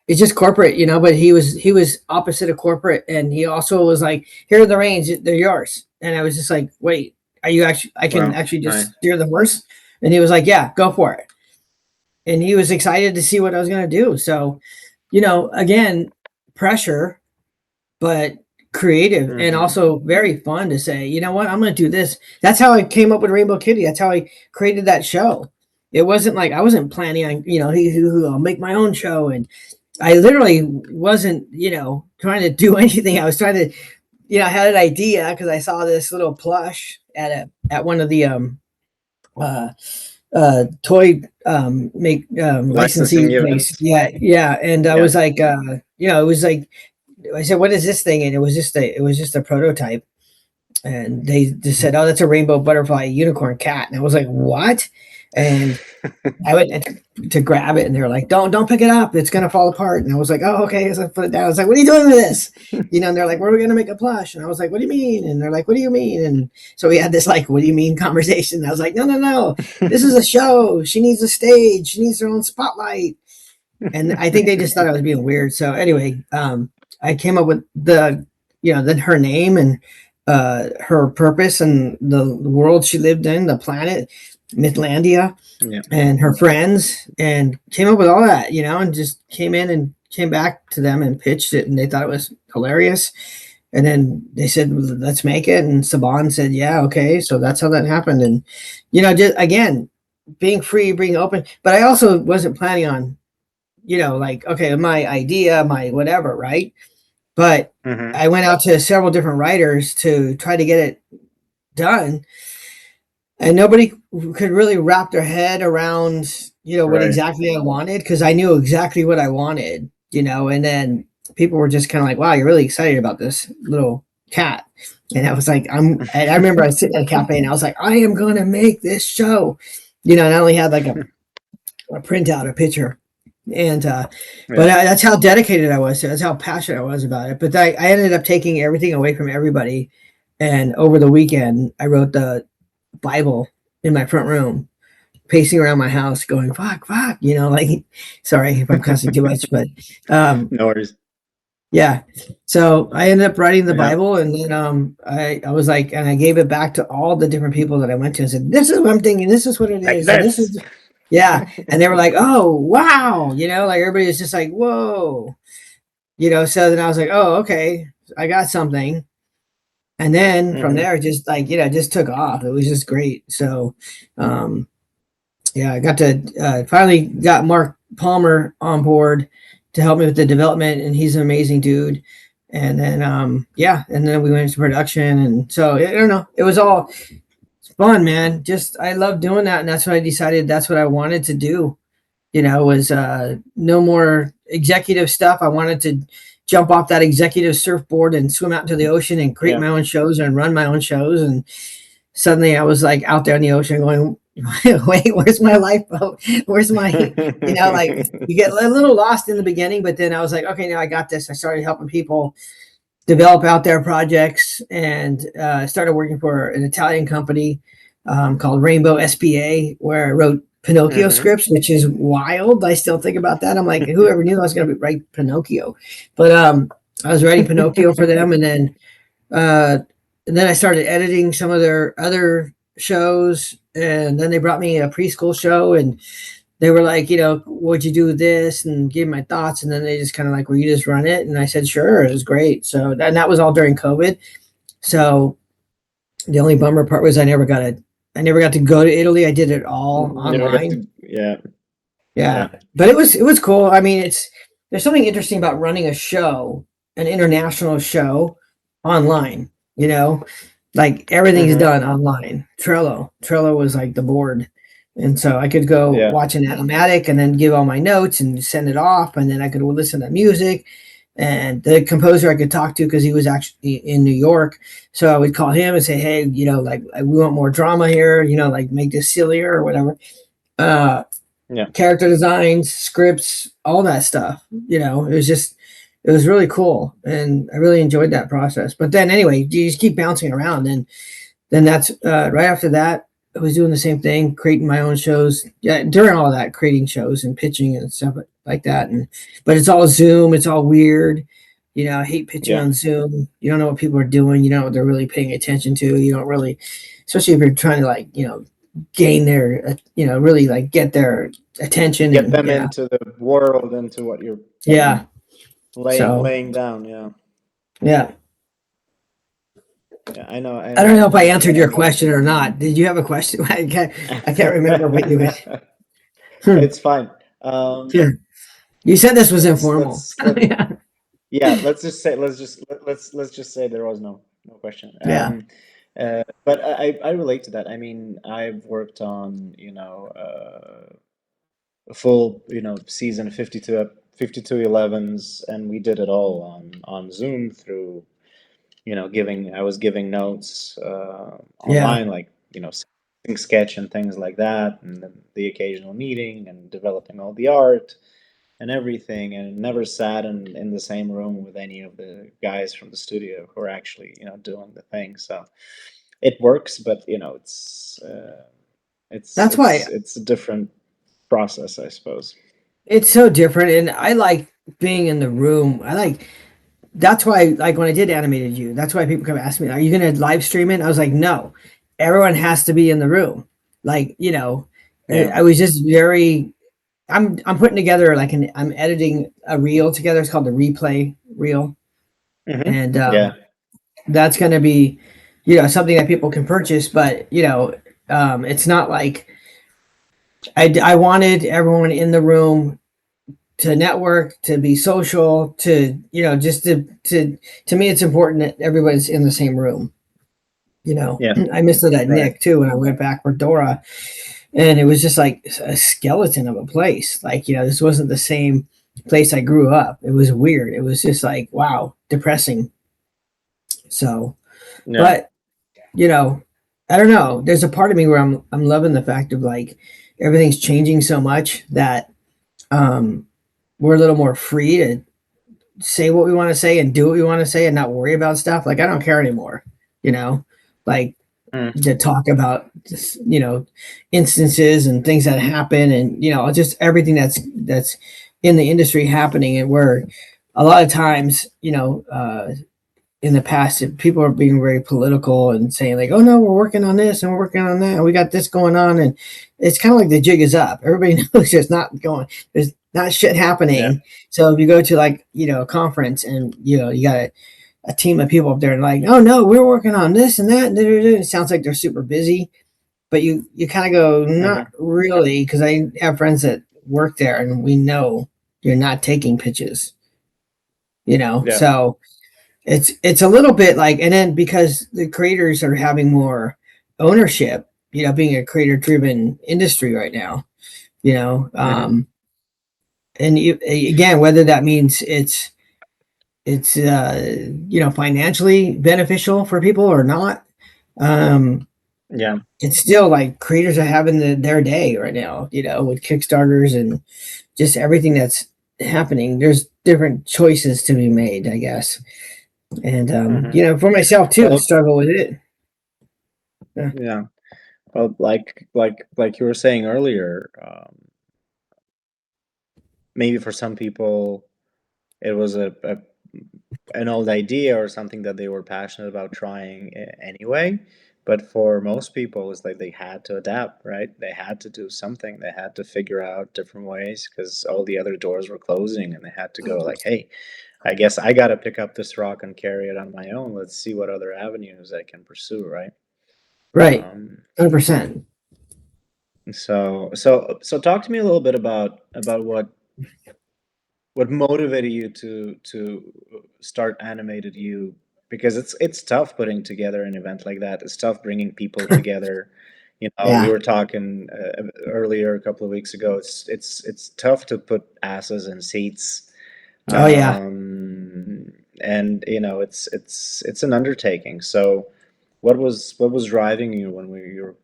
it's just corporate, but he was opposite of corporate, and he also was like, "Here are the reins, they're yours." And I was just like, "Wait, are you actually? I can Wow. actually Nice. just steer the horse?" And he was like, "Yeah, go for it." And he was excited to see what I was going to do. So, again, pressure, but creative and Hmm. also very fun to say, "You know what, I'm going to do this." That's how I came up with Rainbow Kitty. That's how I created that show. It wasn't like I wasn't planning on, I'll make my own show, and I literally wasn't, trying to do anything. I was trying to, I had an idea because I saw this little plush at one of the uh, toy make Licensing licensee place. events. Yeah, yeah. And I Yeah. was like, it was like I said, "What is this thing?" And it was just a prototype. And they just said, "Oh, that's a rainbow butterfly unicorn cat." And I was like, "What?" And I went to grab it, and they were like, don't pick it up. It's gonna fall apart." And I was like, "Oh, okay." So I put it down. I was like, "What are you doing with this?" And they're like, "We're gonna make a plush." And I was like, "What do you mean?" And they're like, "What do you mean?" And so we had this like, "What do you mean?" conversation. And I was like, "No, no, no. This is a show. She needs a stage. She needs her own spotlight." And I think they just thought I was being weird. So anyway, I came up with then her name and her purpose and the world she lived in, the planet Mythlandia, Yeah. and her friends, and came up with all that, and just came in and came back to them and pitched it, and they thought it was hilarious. And then they said, "Let's make it." And Saban said, "Yeah, okay." So that's how that happened. And just again, being free, being open. But I also wasn't planning on, like, okay, my idea, my whatever, right? But Hmm. I went out to several different writers to try to get it done, and nobody could really wrap their head around what Right. exactly I wanted, because I knew exactly what I wanted, and then people were just kind of like, "Wow, you're really excited about this little cat." And I was like, and I remember I was sitting at a cafe and I was like, "I am going to make this show," and I only had like a printout, a picture. And but Yeah. that's how dedicated I was. That's how passionate I was about it. But I ended up taking everything away from everybody. And over the weekend, I wrote the Bible in my front room, pacing around my house, going "fuck, fuck," like. Sorry if I'm cussing too much, but um, No worries. yeah. So I ended up writing the Yeah. Bible, and then I was like, and I gave it back to all the different people that I went to and said, "This is what I'm thinking. This is what it Like is, and this this. is." Yeah, and they were like, "Oh, wow," like everybody was just like, "Whoa," So then I was like, "Oh, okay, I got something." And then from Hmm. there, just like just took off. It was just great. So, um, yeah, I got to finally got Mark Palmer on board to help me with the development, and he's an amazing dude. And then, yeah, and then we went into production, and so I don't know, it was all fun, man. Just I love doing that, and that's what I decided. That's what I wanted to do. Was no more executive stuff. I wanted to jump off that executive surfboard and swim out into the ocean and create Yeah. my own shows and run my own shows. And suddenly I was like out there in the ocean going, "Wait, where's my lifeboat? Where's my," like you get a little lost in the beginning, but then I was like, "Okay, now I got this." I started helping people develop out their projects, and started working for an Italian company called Rainbow SPA, where I wrote Pinocchio Hmm. scripts, which is wild. I still think about that. I'm like, whoever knew I was going to write Pinocchio? But I was writing Pinocchio for them, uh, and then I started editing some of their other shows, and then they brought me a preschool show, and they were like, "What'd you do with this?" And gave my thoughts, and then they just kind of like, "Will you just run it?" And I said, "Sure." It was great. So that was all during COVID. So the only bummer part was I never got to go to Italy. I did it all Never got online. to. Yeah. Yeah, Yeah. but it was cool. I mean, there's something interesting about running a show, an international show, online. Like everything's Hmm. done online. Trello was like the board, and so I could go Yeah. watch an animatic and then give all my notes and send it off, and then I could listen to music. And the composer I could talk to, because he was actually in New York, so I would call him and say, "Hey, like we want more drama here. Like make this sillier or whatever." Uh, Yeah. Character designs, scripts, all that stuff. It was really cool, and I really enjoyed that process. But then anyway, you just keep bouncing around, and then that's right after that. I was doing the same thing, creating my own shows. Yeah, during all that, creating shows and pitching and stuff like that. But it's all Zoom. It's all weird. I hate pitching Yeah. on Zoom. You don't know what people are doing. You don't know what they're really paying attention to. You don't really, especially if you're trying to like gain their really like get their attention. Get And them yeah, into the world, into what you're yeah. So laying down. Yeah. yeah, Yeah. I know. I don't know if I I answered know your exactly question what or you not. mean. Did you have a question? I can't remember what you had. Hmm. It's fine. Yeah. You said this was Let's informal. let's let Yeah. Yeah. Let's just say let's just say there was no question. Yeah. But I relate to that. I mean, I've worked on, a full, season 52 11s, and we did it all on Zoom through, I was giving notes Yeah, online, like, sketch and things like that, and then the occasional meeting and developing all the art and everything, and never sat in the same room with any of the guys from the studio who are actually, doing the thing. So it works, but it's that's why it's a different process, I suppose. it's so different, and I like being in the room. I like that's why, like when I did animated you, that's why people come ask me, "Are you going to live stream it?" I was like, "No, everyone has to be in the room." Like Yeah. I was just very. I'm putting together like I'm editing a reel together. It's called the replay reel, and Yeah. that's going to be, something that people can purchase. But it's not like I wanted everyone in the room to network, to be social, to just to me, it's important that everybody's in the same room. Yeah. I missed it at Right. Nick too when I went back with Dora, and it was just like a skeleton of a place. Like this wasn't the same place I grew up. It was weird. It was just like wow, depressing. So, Yeah. but you know, I don't know. There's a part of me where I'm loving the fact of like everything's changing so much that um, we're a little more free to say what we want to say and do what we want to say and not worry about stuff. Like I don't care anymore, you know, like Mm. to talk about just, instances and things that happen and just everything that's in the industry happening and where a lot of times in the past people are being very political and saying like, oh no, we're working on this and we're working on that and we got this going on, and it's kind of like the jig is up. Everybody knows there's not going, there's not shit Yeah. happening. So if you go to like a conference and you got a team of people up there and like, oh no, we're working on this and that, it sounds like they're super busy, but you kind of go, not Hmm. really, because I have friends that work there and we know you're not taking pitches, Yeah. so it's a little bit like, and then because the creators are having more ownership, being a creator driven industry right now, you know Hmm. um and again, whether that means it's financially beneficial for people or not, um Yeah. it's still like creators are having their day right now, with kickstarters and just everything that's happening. There's different choices to be made, I guess, and Hmm. for myself too, Well, struggle with it. Yeah. yeah. Well, like you were saying earlier, maybe for some people it was an old idea or something that they were passionate about trying anyway. But for most people, it's like they had to adapt, right? They had to do something. They had to figure out different ways because all the other doors were closing, and they had to go like, "Hey, I guess I got to pick up this rock and carry it on my own. Let's see what other avenues I can pursue," right? Right. Um, 100%. so talk to me a little bit about what motivated you to start animated you, because it's tough putting together an event like that. It's tough bringing people together. We Yeah. were talking earlier a couple of weeks ago. It's tough to put asses in seats, Oh yeah. and it's an undertaking. So what was driving you when you were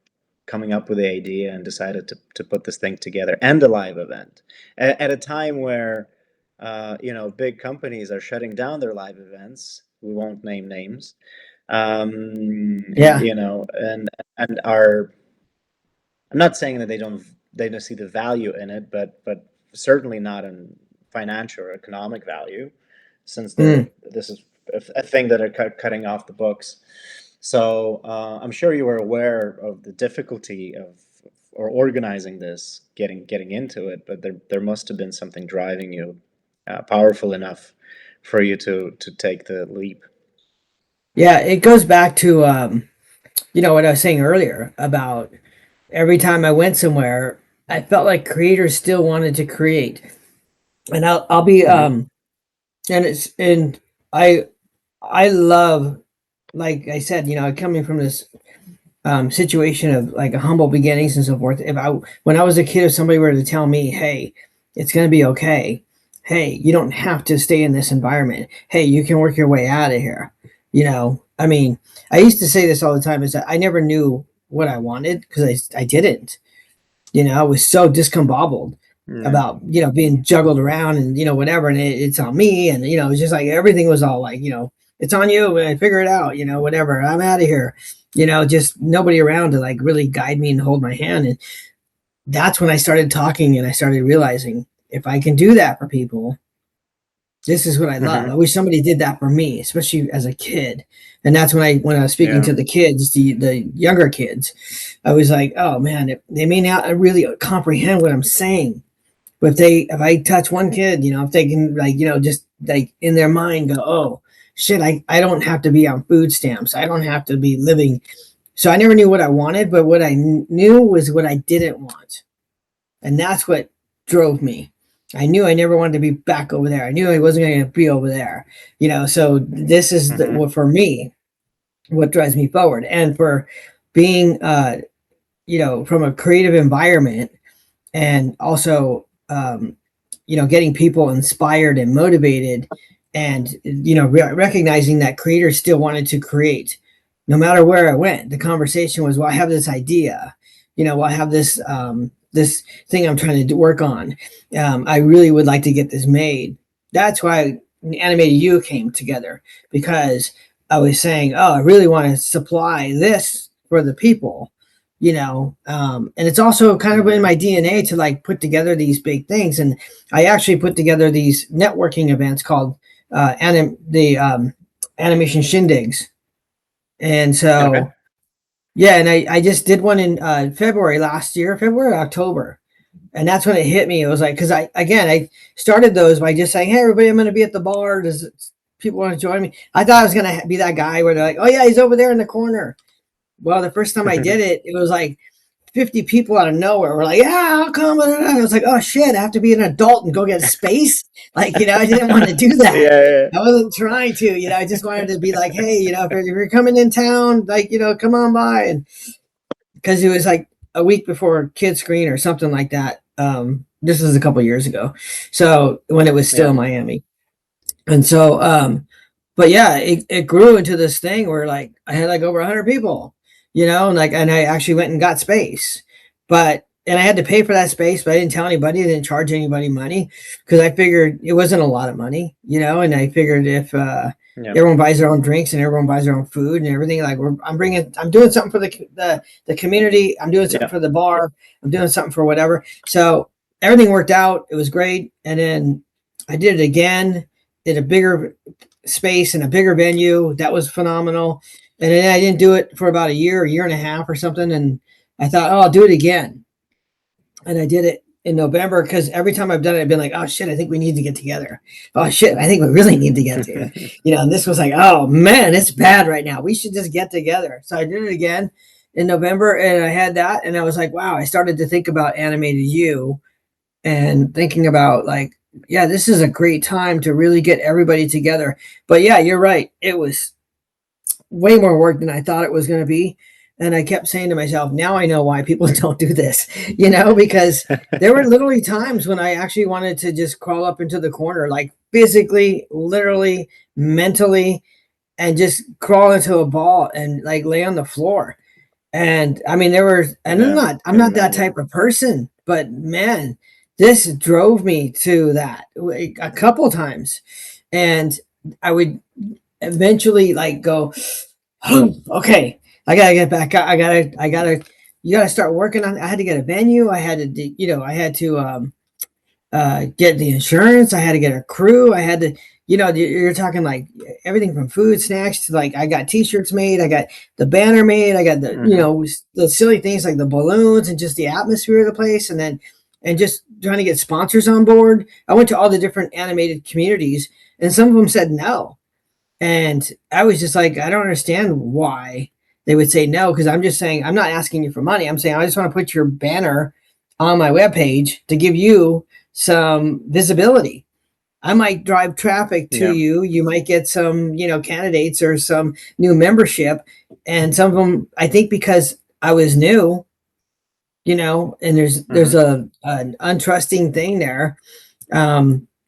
coming up with the idea and decided to put this thing together and a live event at a time where big companies are shutting down their live events. We won't name names, Yeah. and are, I'm not saying that they don't see the value in it, but certainly not in financial or economic value, since Mm. this is a thing that are cutting off the books. So I'm sure you were aware of the difficulty of or organizing this, getting into it, but there must have been something driving you, powerful enough for you to take the leap. Yeah, it goes back to what I was saying earlier about every time I went somewhere, I felt like creators still wanted to create. And I'll be Hmm. and it's and I love like I said, coming from this situation of like a humble beginnings and so forth. When I was a kid, if somebody were to tell me, "Hey, it's going to be okay. Hey, you don't have to stay in this environment. Hey, you can work your way out of here." I mean, I used to say this all the time: is that I never knew what I wanted because I didn't. I was so discombobbled Yeah. about being juggled around and whatever, and it's on me, and it's just like everything was all like it's on you, and figure it out, whatever. I'm out of here. Just nobody around to like really guide me and hold my hand, and that's when I started talking and I started realizing if I can do that for people, this is what I love. I Hmm. wish somebody did that for me, especially as a kid. And that's when I was speaking Yeah. to the kids, the younger kids, I was like, oh man, they may not really comprehend what I'm saying, but if I touch one kid, if they can like just like in their mind go, oh shit, I don't have to be on food stamps. I don't have to be living. So I never knew what I wanted, but what I knew was what I didn't want, and that's what drove me. I knew I never wanted to be back over there. I knew I wasn't going to be over there. So this is Hmm. what for me, what drives me forward, and for being, from a creative environment, and also, getting people inspired and motivated, and recognizing that creators still wanted to create, no matter where I went. The conversation was, "Well, I have this idea. Well, I have this thing I'm trying to work on. I really would like to get this made." That's why Animated You came together, because I was saying, "Oh, I really want to supply this for the people." And it's also kind of in Hmm. my DNA to like put together these big things. And I actually put together these networking events called the animation shindigs. And Okay. so, yeah, and I just did one in February last year, February, October. And that's when it hit me. It was like, because I started those by just saying, "Hey, everybody, I'm going to be at the bar. Does people want to join me?" I thought I was going to be that guy where they're like, "Oh, yeah, he's over there in the corner." Well, the first time I did it, it was like 50 people out of nowhere were like, "Yeah, I'll come." And I was like, "Oh shit, I have to be an adult and go get space." Like, I didn't want to do that. Yeah. I wasn't trying to, I just wanted to be like, "Hey, if you're coming in town, like, come on by." And because it was like a week before Kid Screen or something like that. This was a couple years ago. So when it was still Yeah. in Miami. And so, but yeah, it grew into this thing where like I had like over 100 people, and I actually went and got space, and I had to pay for that space, but I didn't tell anybody. I didn't charge anybody money because I figured it wasn't a lot of money, and I figured if Yeah. everyone buys their own drinks and everyone buys their own food and everything, like I'm doing something for the community. I'm doing something Yeah. for the bar. I'm doing something for whatever. So everything worked out. It was great, and then I did it again in a bigger space and a bigger venue. That was phenomenal. And then I didn't do it for about a year and a half or something. And I thought, oh, I'll do it again. And I did it in November because every time I've done it, I've been like, oh shit, I think we need to get together. Oh shit, I think we really need to get together. And this was like, oh man, it's bad right now. We should just get together. So I did it again in November, and I had that, and I was like, wow, I started to think about Animated You and thinking about like, yeah, this is a great time to really get everybody together. But yeah, you're right. It was way more work than I thought it was going to be. And I kept saying to myself, now I know why people don't do this, because there were literally times when I actually wanted to just crawl up into the corner, like physically, literally, mentally, and just crawl into a ball and like lay on the floor. And I mean, and Yeah. I'm Can not that imagine. type of person, but man, this drove me to that a couple times. And I would eventually like go, okay, I gotta get back. You gotta start working on. I had to get a venue. I had to, I had to get the insurance. I had to get a crew. I had to, you're talking like everything from food, snacks to like I got T-shirts made. I got the banner made. I got Hmm. the silly things like the balloons and just the atmosphere of the place, and just trying to get sponsors on board. I went to all the different animated communities, and some of them said no. And I was just like, I don't understand why they would say no, because I'm just saying, I'm not asking you for money. I'm saying, I just want to put your banner on my webpage to give you some visibility. I might drive traffic to Yeah. you. You might get some, candidates or some new membership. And some of them, I think because I was new, and there's Hmm. an untrusting thing there.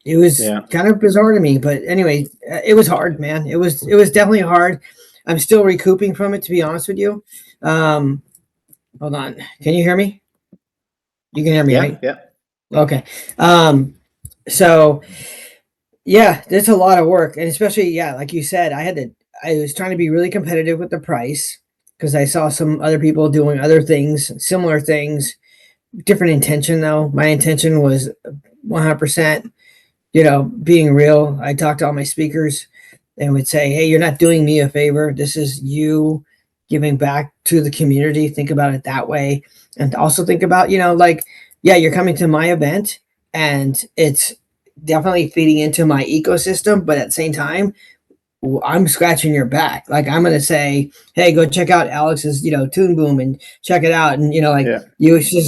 It was Yeah. kind of bizarre to me, but anyway, it was hard, man. It was definitely hard. I'm still recouping from it, to be honest with you. Um, hold on. Can you hear me? You can hear me, Yeah. right? Yeah. Okay. Um, so yeah, there's a lot of work, and especially, yeah, like you said, I was trying to be really competitive with the price because I saw some other people doing other things, similar things, different intention though. My intention was 100%, being real. I talked to all my speakers and would say, hey, you're not doing me a favor. This is you giving back to the community. Think about it that way. And also think about, like, yeah, you're coming to my event and it's definitely feeding into my ecosystem, but at the same time, I'm scratching your back. Like I'm gonna say, hey, go check out Alex's, Toon Boom and check it out, and like Yeah. you should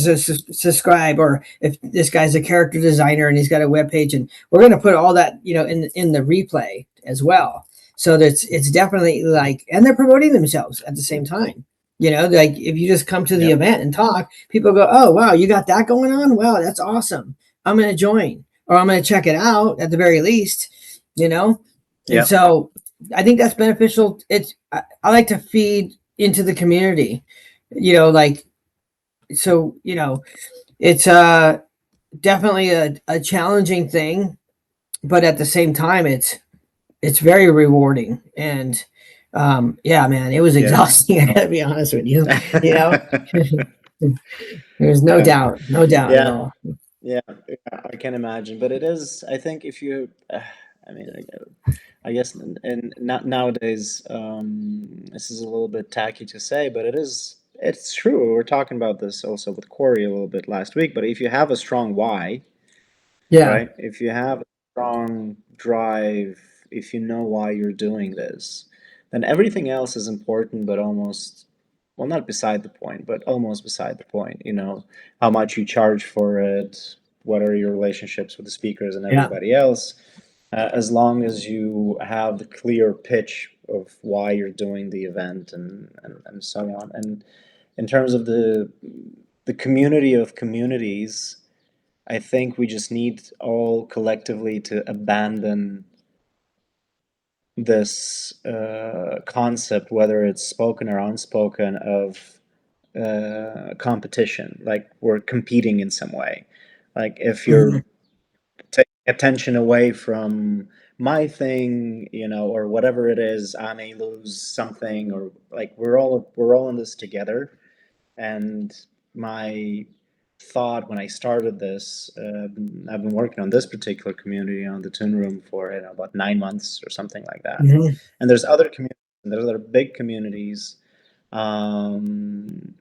subscribe. Or if this guy's a character designer and he's got a web page, and we're gonna put all that, in the replay as well. So that's it's definitely like, and they're promoting themselves at the same time. Like if you just come to the Yeah. event and talk, people go, oh wow, you got that going on. Wow, that's awesome. I'm gonna join, or I'm gonna check it out at the very least. You know, and Yeah. so I think that's beneficial. I like to feed into the community, like so, it's definitely a challenging thing, but at the same time it's very rewarding. And yeah, man, it was Yeah. exhausting. I gotta be honest with you. You know, there's no Yeah. doubt, no doubt at Yeah. all. Yeah. I can imagine, but it is. I think if you, I mean, I guess, and not nowadays, this is a little bit tacky to say, but it is. It's true. We were talking about this also with Corey a little bit last week. But if you have a strong why, Yeah. right? If you have a strong drive, if you know why you're doing this, then everything else is important, but almost, well, not beside the point, but almost beside the point. How much you charge for it, what are your relationships with the speakers and Yeah. everybody else, as long as you have the clear pitch of why you're doing the event and so on. And in terms of the community of communities, I think we just need all collectively to abandon this concept, whether it's spoken or unspoken, of competition. Like we're competing in some way. Like if you're Mhm. taking attention away from my thing, or whatever it is, I may lose something, or like we're all in this together. And my thought when I started this, I've been working on this particular community on the Toon Room for about 9 months or something like that. Mhm. And there's other communities, and there's other big communities, um,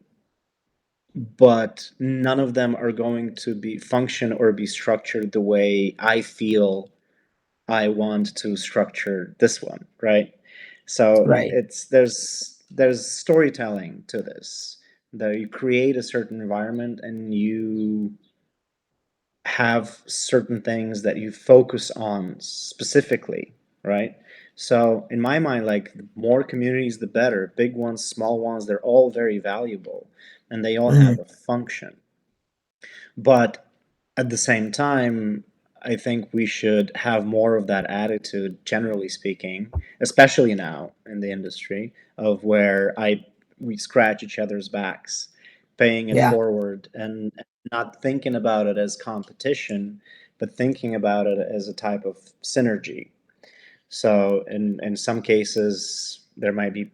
but none of them are going to be function or be structured the way I feel I want to structure this one, right? So Right. there's storytelling to this. That you create a certain environment and you have certain things that you focus on specifically, right? So in my mind, like the more communities, the better. Big ones, small ones, they're all very valuable and they all have Mhm. a function. But at the same time, I think we should have more of that attitude, generally speaking, especially now in the industry, of where we scratch each other's backs, paying it Yeah. forward, and not thinking about it as competition, but thinking about it as a type of synergy. So in some cases, there might be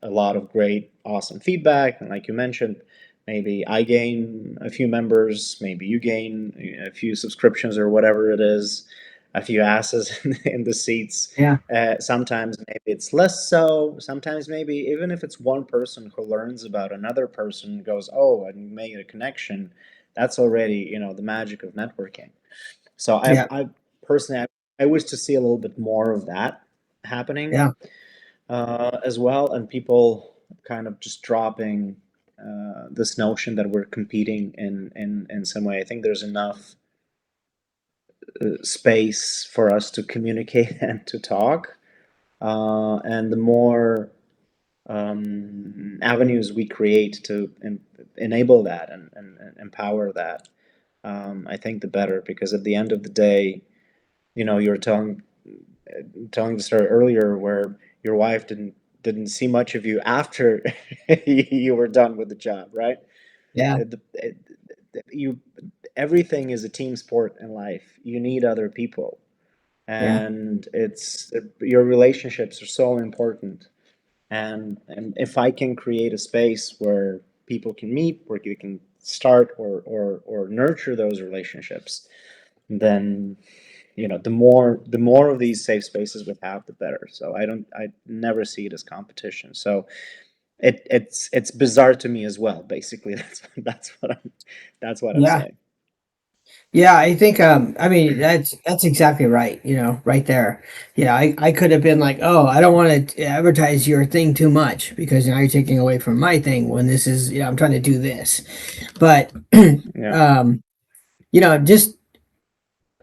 a lot of great, awesome feedback. And like you mentioned, maybe I gain a few members, maybe you gain a few subscriptions or whatever it is, a few asses in the seats. Yeah. Sometimes maybe it's less so. Sometimes maybe even if it's one person who learns about another person, goes, oh, and you made a connection. That's already, the magic of networking. So Yeah. I personally, I wish to see a little bit more of that happening Yeah. as well, and people kind of just dropping this notion that we're competing in some way. I think there's enough space for us to communicate and to talk. And the more avenues we create to enable that and empower that, I think the better. Because at the end of the day, you were telling the story earlier where your wife didn't see much of you after you were done with the job, right? Yeah. You Everything is a team sport in life. You need other people, Yeah. and it's your relationships are so important. And if I can create a space where people can meet, where you can start or nurture those relationships, then the more of these safe spaces we have, the better. So I never see it as competition. So it's bizarre to me as well. Basically, that's what I'm Yeah. saying. Yeah, I think I mean that's exactly right, right there. Yeah, I could have been like, "Oh, I don't want to advertise your thing too much because now you're taking away from my thing when this is, I'm trying to do this." But Yeah. um, just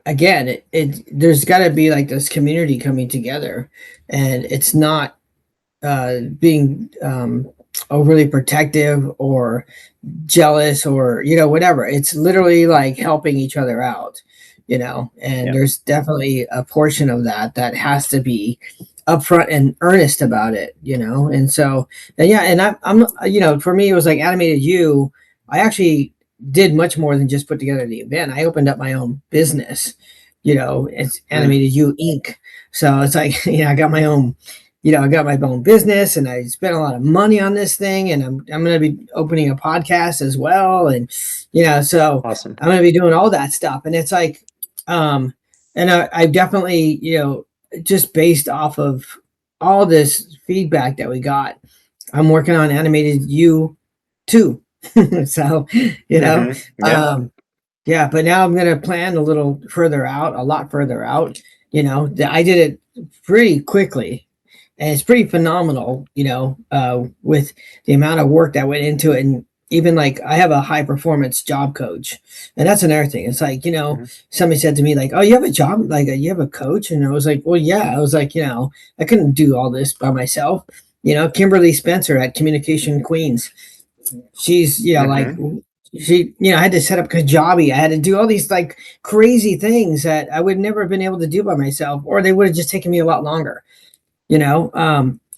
again, it there's got to be like this community coming together, and it's not being overly protective or jealous or whatever. It's literally like helping each other out, and Yeah. there's definitely a portion of that that has to be upfront and earnest about it, and so and yeah, and I'm for me it was like Animated You. I actually did much more than just put together the event. I opened up my own business. It's Mm. Animated You Inc. So it's like I got my own, I got my own business, and I spent a lot of money on this thing, and I'm going to be opening a podcast as well, and so Awesome. I'm going to be doing all that stuff, and it's like, um, and I definitely, just based off of all this feedback that we got, I'm working on Animated You too, so you know, Yeah. um, yeah, but now I'm going to plan a little further out, a lot further out. I did it pretty quickly, and it's pretty phenomenal, with the amount of work that went into it. And even like I have a high performance job coach, and that's another thing. It's like, Hmm. somebody said to me like, "Oh, you have a job, like you have a coach," and I was like, "Well, yeah." I was like, I couldn't do all this by myself. Kimberly Spencer at Communication Queens, she's like Hmm. she I had to set up Kajabi. I had to do all these like crazy things that I would never have been able to do by myself, or they would have just taken me a lot longer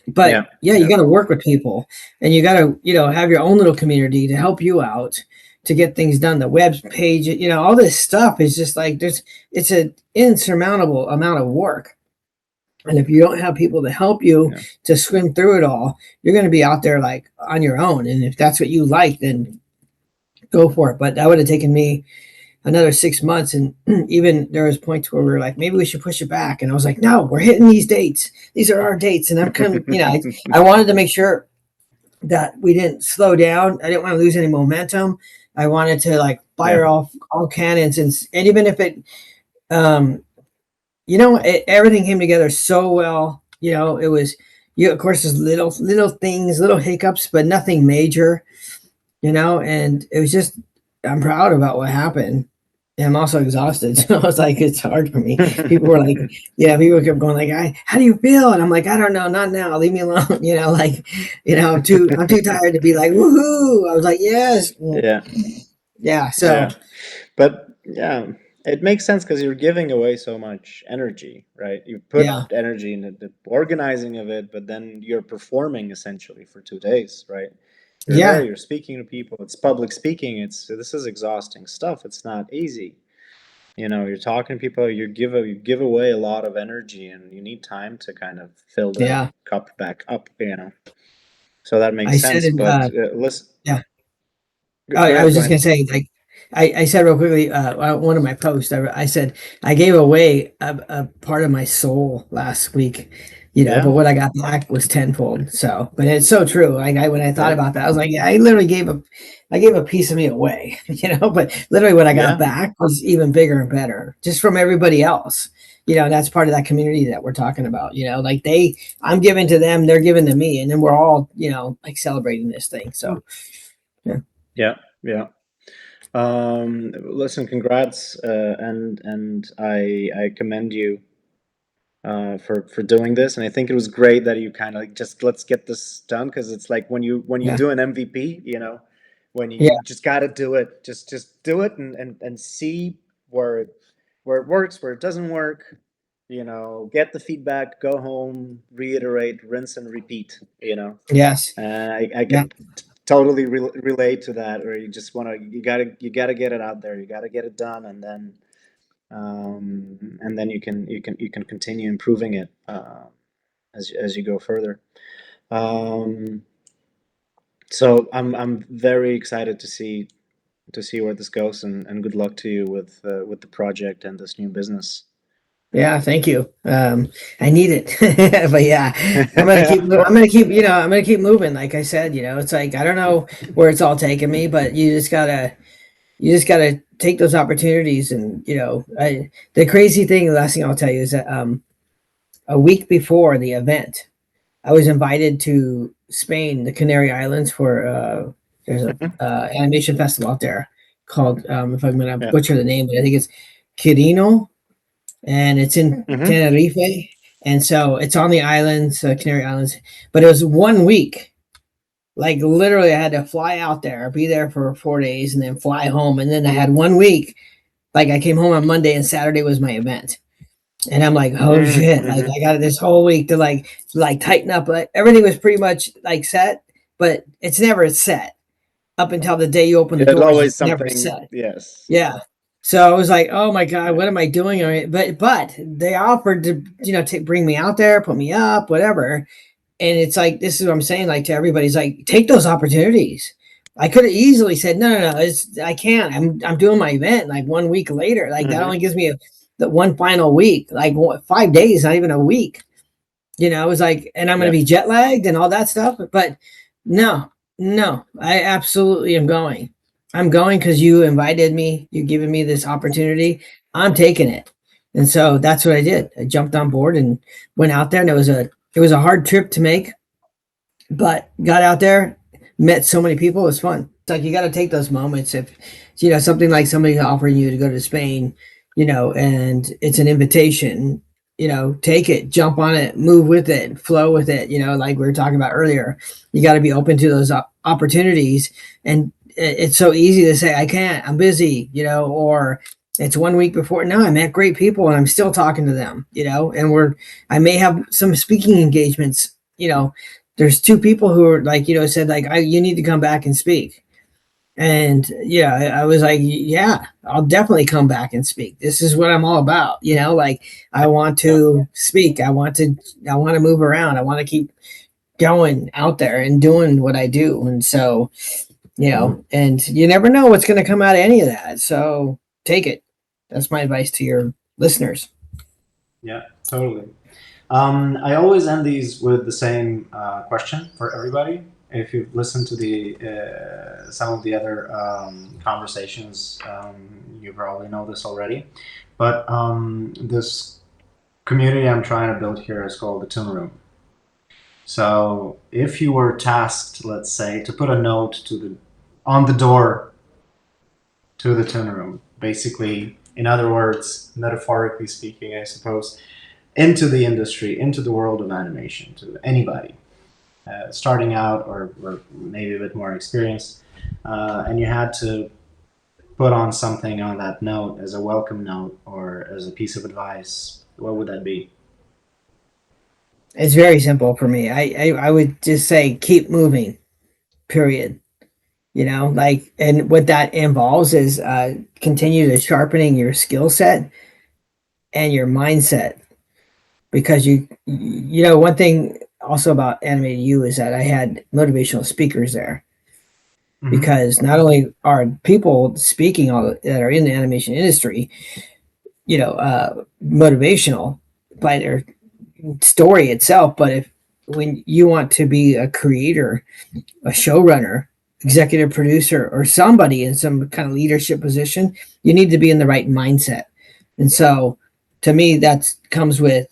but Yeah. yeah, you Yeah. got to work with people, and you got to have your own little community to help you out to get things done. The web page, all this stuff is just like it's an insurmountable amount of work, and if you don't have people to help you Yeah. to swim through it all, you're going to be out there like on your own. And if that's what you like, then go for it. But that would have taken me another 6 months, and even there was points where we were like, maybe we should push it back, and I was like, no, we're hitting these dates, these are our dates, and I'm coming. I wanted to make sure that we didn't slow down. I didn't want to lose any momentum. I wanted to like Yeah. fire off all cannons, and even if it um everything came together so well. It was, of course, there's little things, little hiccups, but nothing major. And it was just, I'm proud about what happened. And I'm also exhausted. So I was like, it's hard for me. People were like, yeah, people kept going like, how do you feel? And I'm like, I don't know, not now. Leave me alone. Like, I'm too tired to be like, woohoo. I was like, yes. Yeah. Yeah. So Yeah. But yeah, it makes sense because you're giving away so much energy, right? You put yeah, energy in the organizing of it, but then you're performing essentially for 2 days, right? You're there, yeah, you're speaking to people, it's public speaking, this is exhausting stuff. It's not easy. You're talking to people, you give away a lot of energy, and you need time to kind of fill that yeah. cup back up. So that I makes said sense. it. But listen, Yeah. go, Oh, go I ahead, was go just ahead. gonna say, like, I said real quickly, one of my posts, I said I gave away a part of my soul last week, but Yeah, what I got back was tenfold. So, but it's so true. Like, when I thought yeah, about that, I was like, yeah, I gave a piece of me away, but literally what I got yeah. back was even bigger and better, just from everybody else. And that's part of that community that we're talking about. Like I'm giving to them, they're giving to me, and then we're all, like celebrating this thing. So, yeah. Yeah, yeah. Listen, congrats, and I commend you for doing this, and I think it was great that you kind of like, just let's get this done, because it's like when you Yeah. do an MVP, when you, Yeah. you just got to do it, just do it, and see where it works, where it doesn't work, get the feedback, go home, reiterate, rinse and repeat. Yes. I Yeah. could totally relate to that, or you just want to, you gotta get it out there, you gotta get it done, and then you can continue improving it as you go further. Um, so I'm very excited to see where this goes, and good luck to you with the project and this new business. Yeah, thank you. I need it, but yeah, I'm gonna keep moving. Like I said, it's like I don't know where it's all taking me, but you just gotta take those opportunities. And the crazy thing, the last thing I'll tell you is that a week before the event, I was invited to Spain, the Canary Islands, for there's a Mhm. animation festival out there called if I'm gonna Yeah. butcher the name, but I think it's Quirino, and it's in Hmm. Tenerife. And so it's on the islands, Canary Islands, but it was 1 week. Like literally, I had to fly out there, be there for 4 days, and then fly home. And then I had 1 week. Like I came home on Monday, and Saturday was my event. And I'm like, oh shit! Like Mm-hmm. I got this whole week to like tighten up. Like everything was pretty much like set, but it's never set up until the day you open the There's doors. always It's never something. set. Yes. Yeah. So I was like, "Oh my god, Yeah. what am I doing?" All right. But they offered to bring me out there, put me up, whatever. And it's like this is what I'm saying, like to everybody's like, take those opportunities. I could have easily said, no, I can't. I'm doing my event like 1 week later. Like that Hmm. only gives me the one final week, like 5 days, not even a week. It was like, and I'm going to Yeah. be jet lagged and all that stuff. But no, no, I absolutely am going. I'm going because you invited me. You're giving me this opportunity. I'm taking it. And so that's what I did. I jumped on board and went out there, and it was a hard trip to make, but got out there, met so many people. It was fun. It's like you got to take those moments. If something like somebody offering you to go to Spain, and it's an invitation, take it, jump on it, move with it, flow with it. Like we were talking about earlier, you got to be open to those opportunities. And it's so easy to say I can't, I'm busy, or it's 1 week before. No, I met great people and I'm still talking to them, and I may have some speaking engagements. There's two people who are like, said like, you need to come back and speak. And yeah, I was like, yeah, I'll definitely come back and speak. This is what I'm all about. Like I want Yeah. to speak. I want to move around. I want to keep going out there and doing what I do. And so, and you never know what's going to come out of any of that. So take it. That's my advice to your listeners. Yeah. Totally. I always end these with the same question for everybody. If you've listened to the some of the other conversations, you probably know this already. But this community I'm trying to build here is called the Toon Room. So if you were tasked, let's say, to put a note on the door to the Toon Room, basically, in other words, metaphorically speaking, I suppose, into the industry, into the world of animation, to anybody starting out, or maybe a bit more experienced, and you had to put on something on that note as a welcome note or as a piece of advice, what would that be? It's very simple for me. I would just say keep moving, period. Like, and what that involves is continue to sharpening your skill set and your mindset, because one thing also about animated you is that I had motivational speakers there, Mm-hmm. because not only are people speaking all that are in the animation industry motivational by their story itself, but if when you want to be a creator, a showrunner, executive producer, or somebody in some kind of leadership position, you need to be in the right mindset. And so to me, that comes with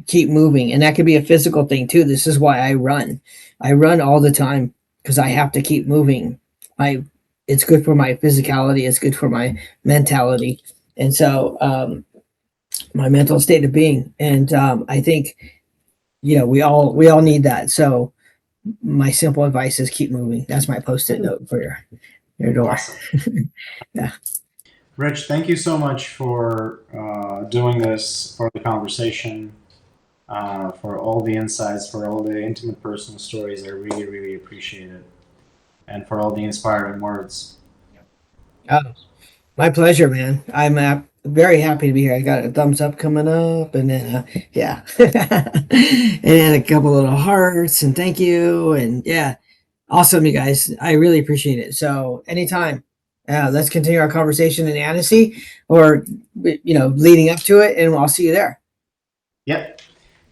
keep moving. And that could be a physical thing too. This is why I run. I run all the time because I have to keep moving. My it's good for my physicality. It's good for my mentality. And so, my mental state of being. And I think, we all need that. So my simple advice is keep moving. That's my post-it note for your door. Awesome. Yeah. Rich, thank you so much for doing this, for the conversation, for all the insights, for all the intimate personal stories. I really, really appreciate it. And for all the inspiring words. Oh, my pleasure, man. I'm very happy to be here. I got a thumbs up coming up, and then yeah, and a couple little hearts, and thank you, and yeah, awesome, you guys. I really appreciate it. So anytime, let's continue our conversation in Annecy, or leading up to it, and I'll see you there. Yep.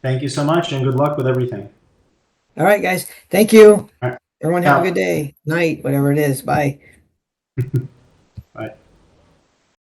Thank you so much and good luck with everything. All right, guys. Thank you. All right. Everyone have a good Ciao. day, night, whatever it is. Bye.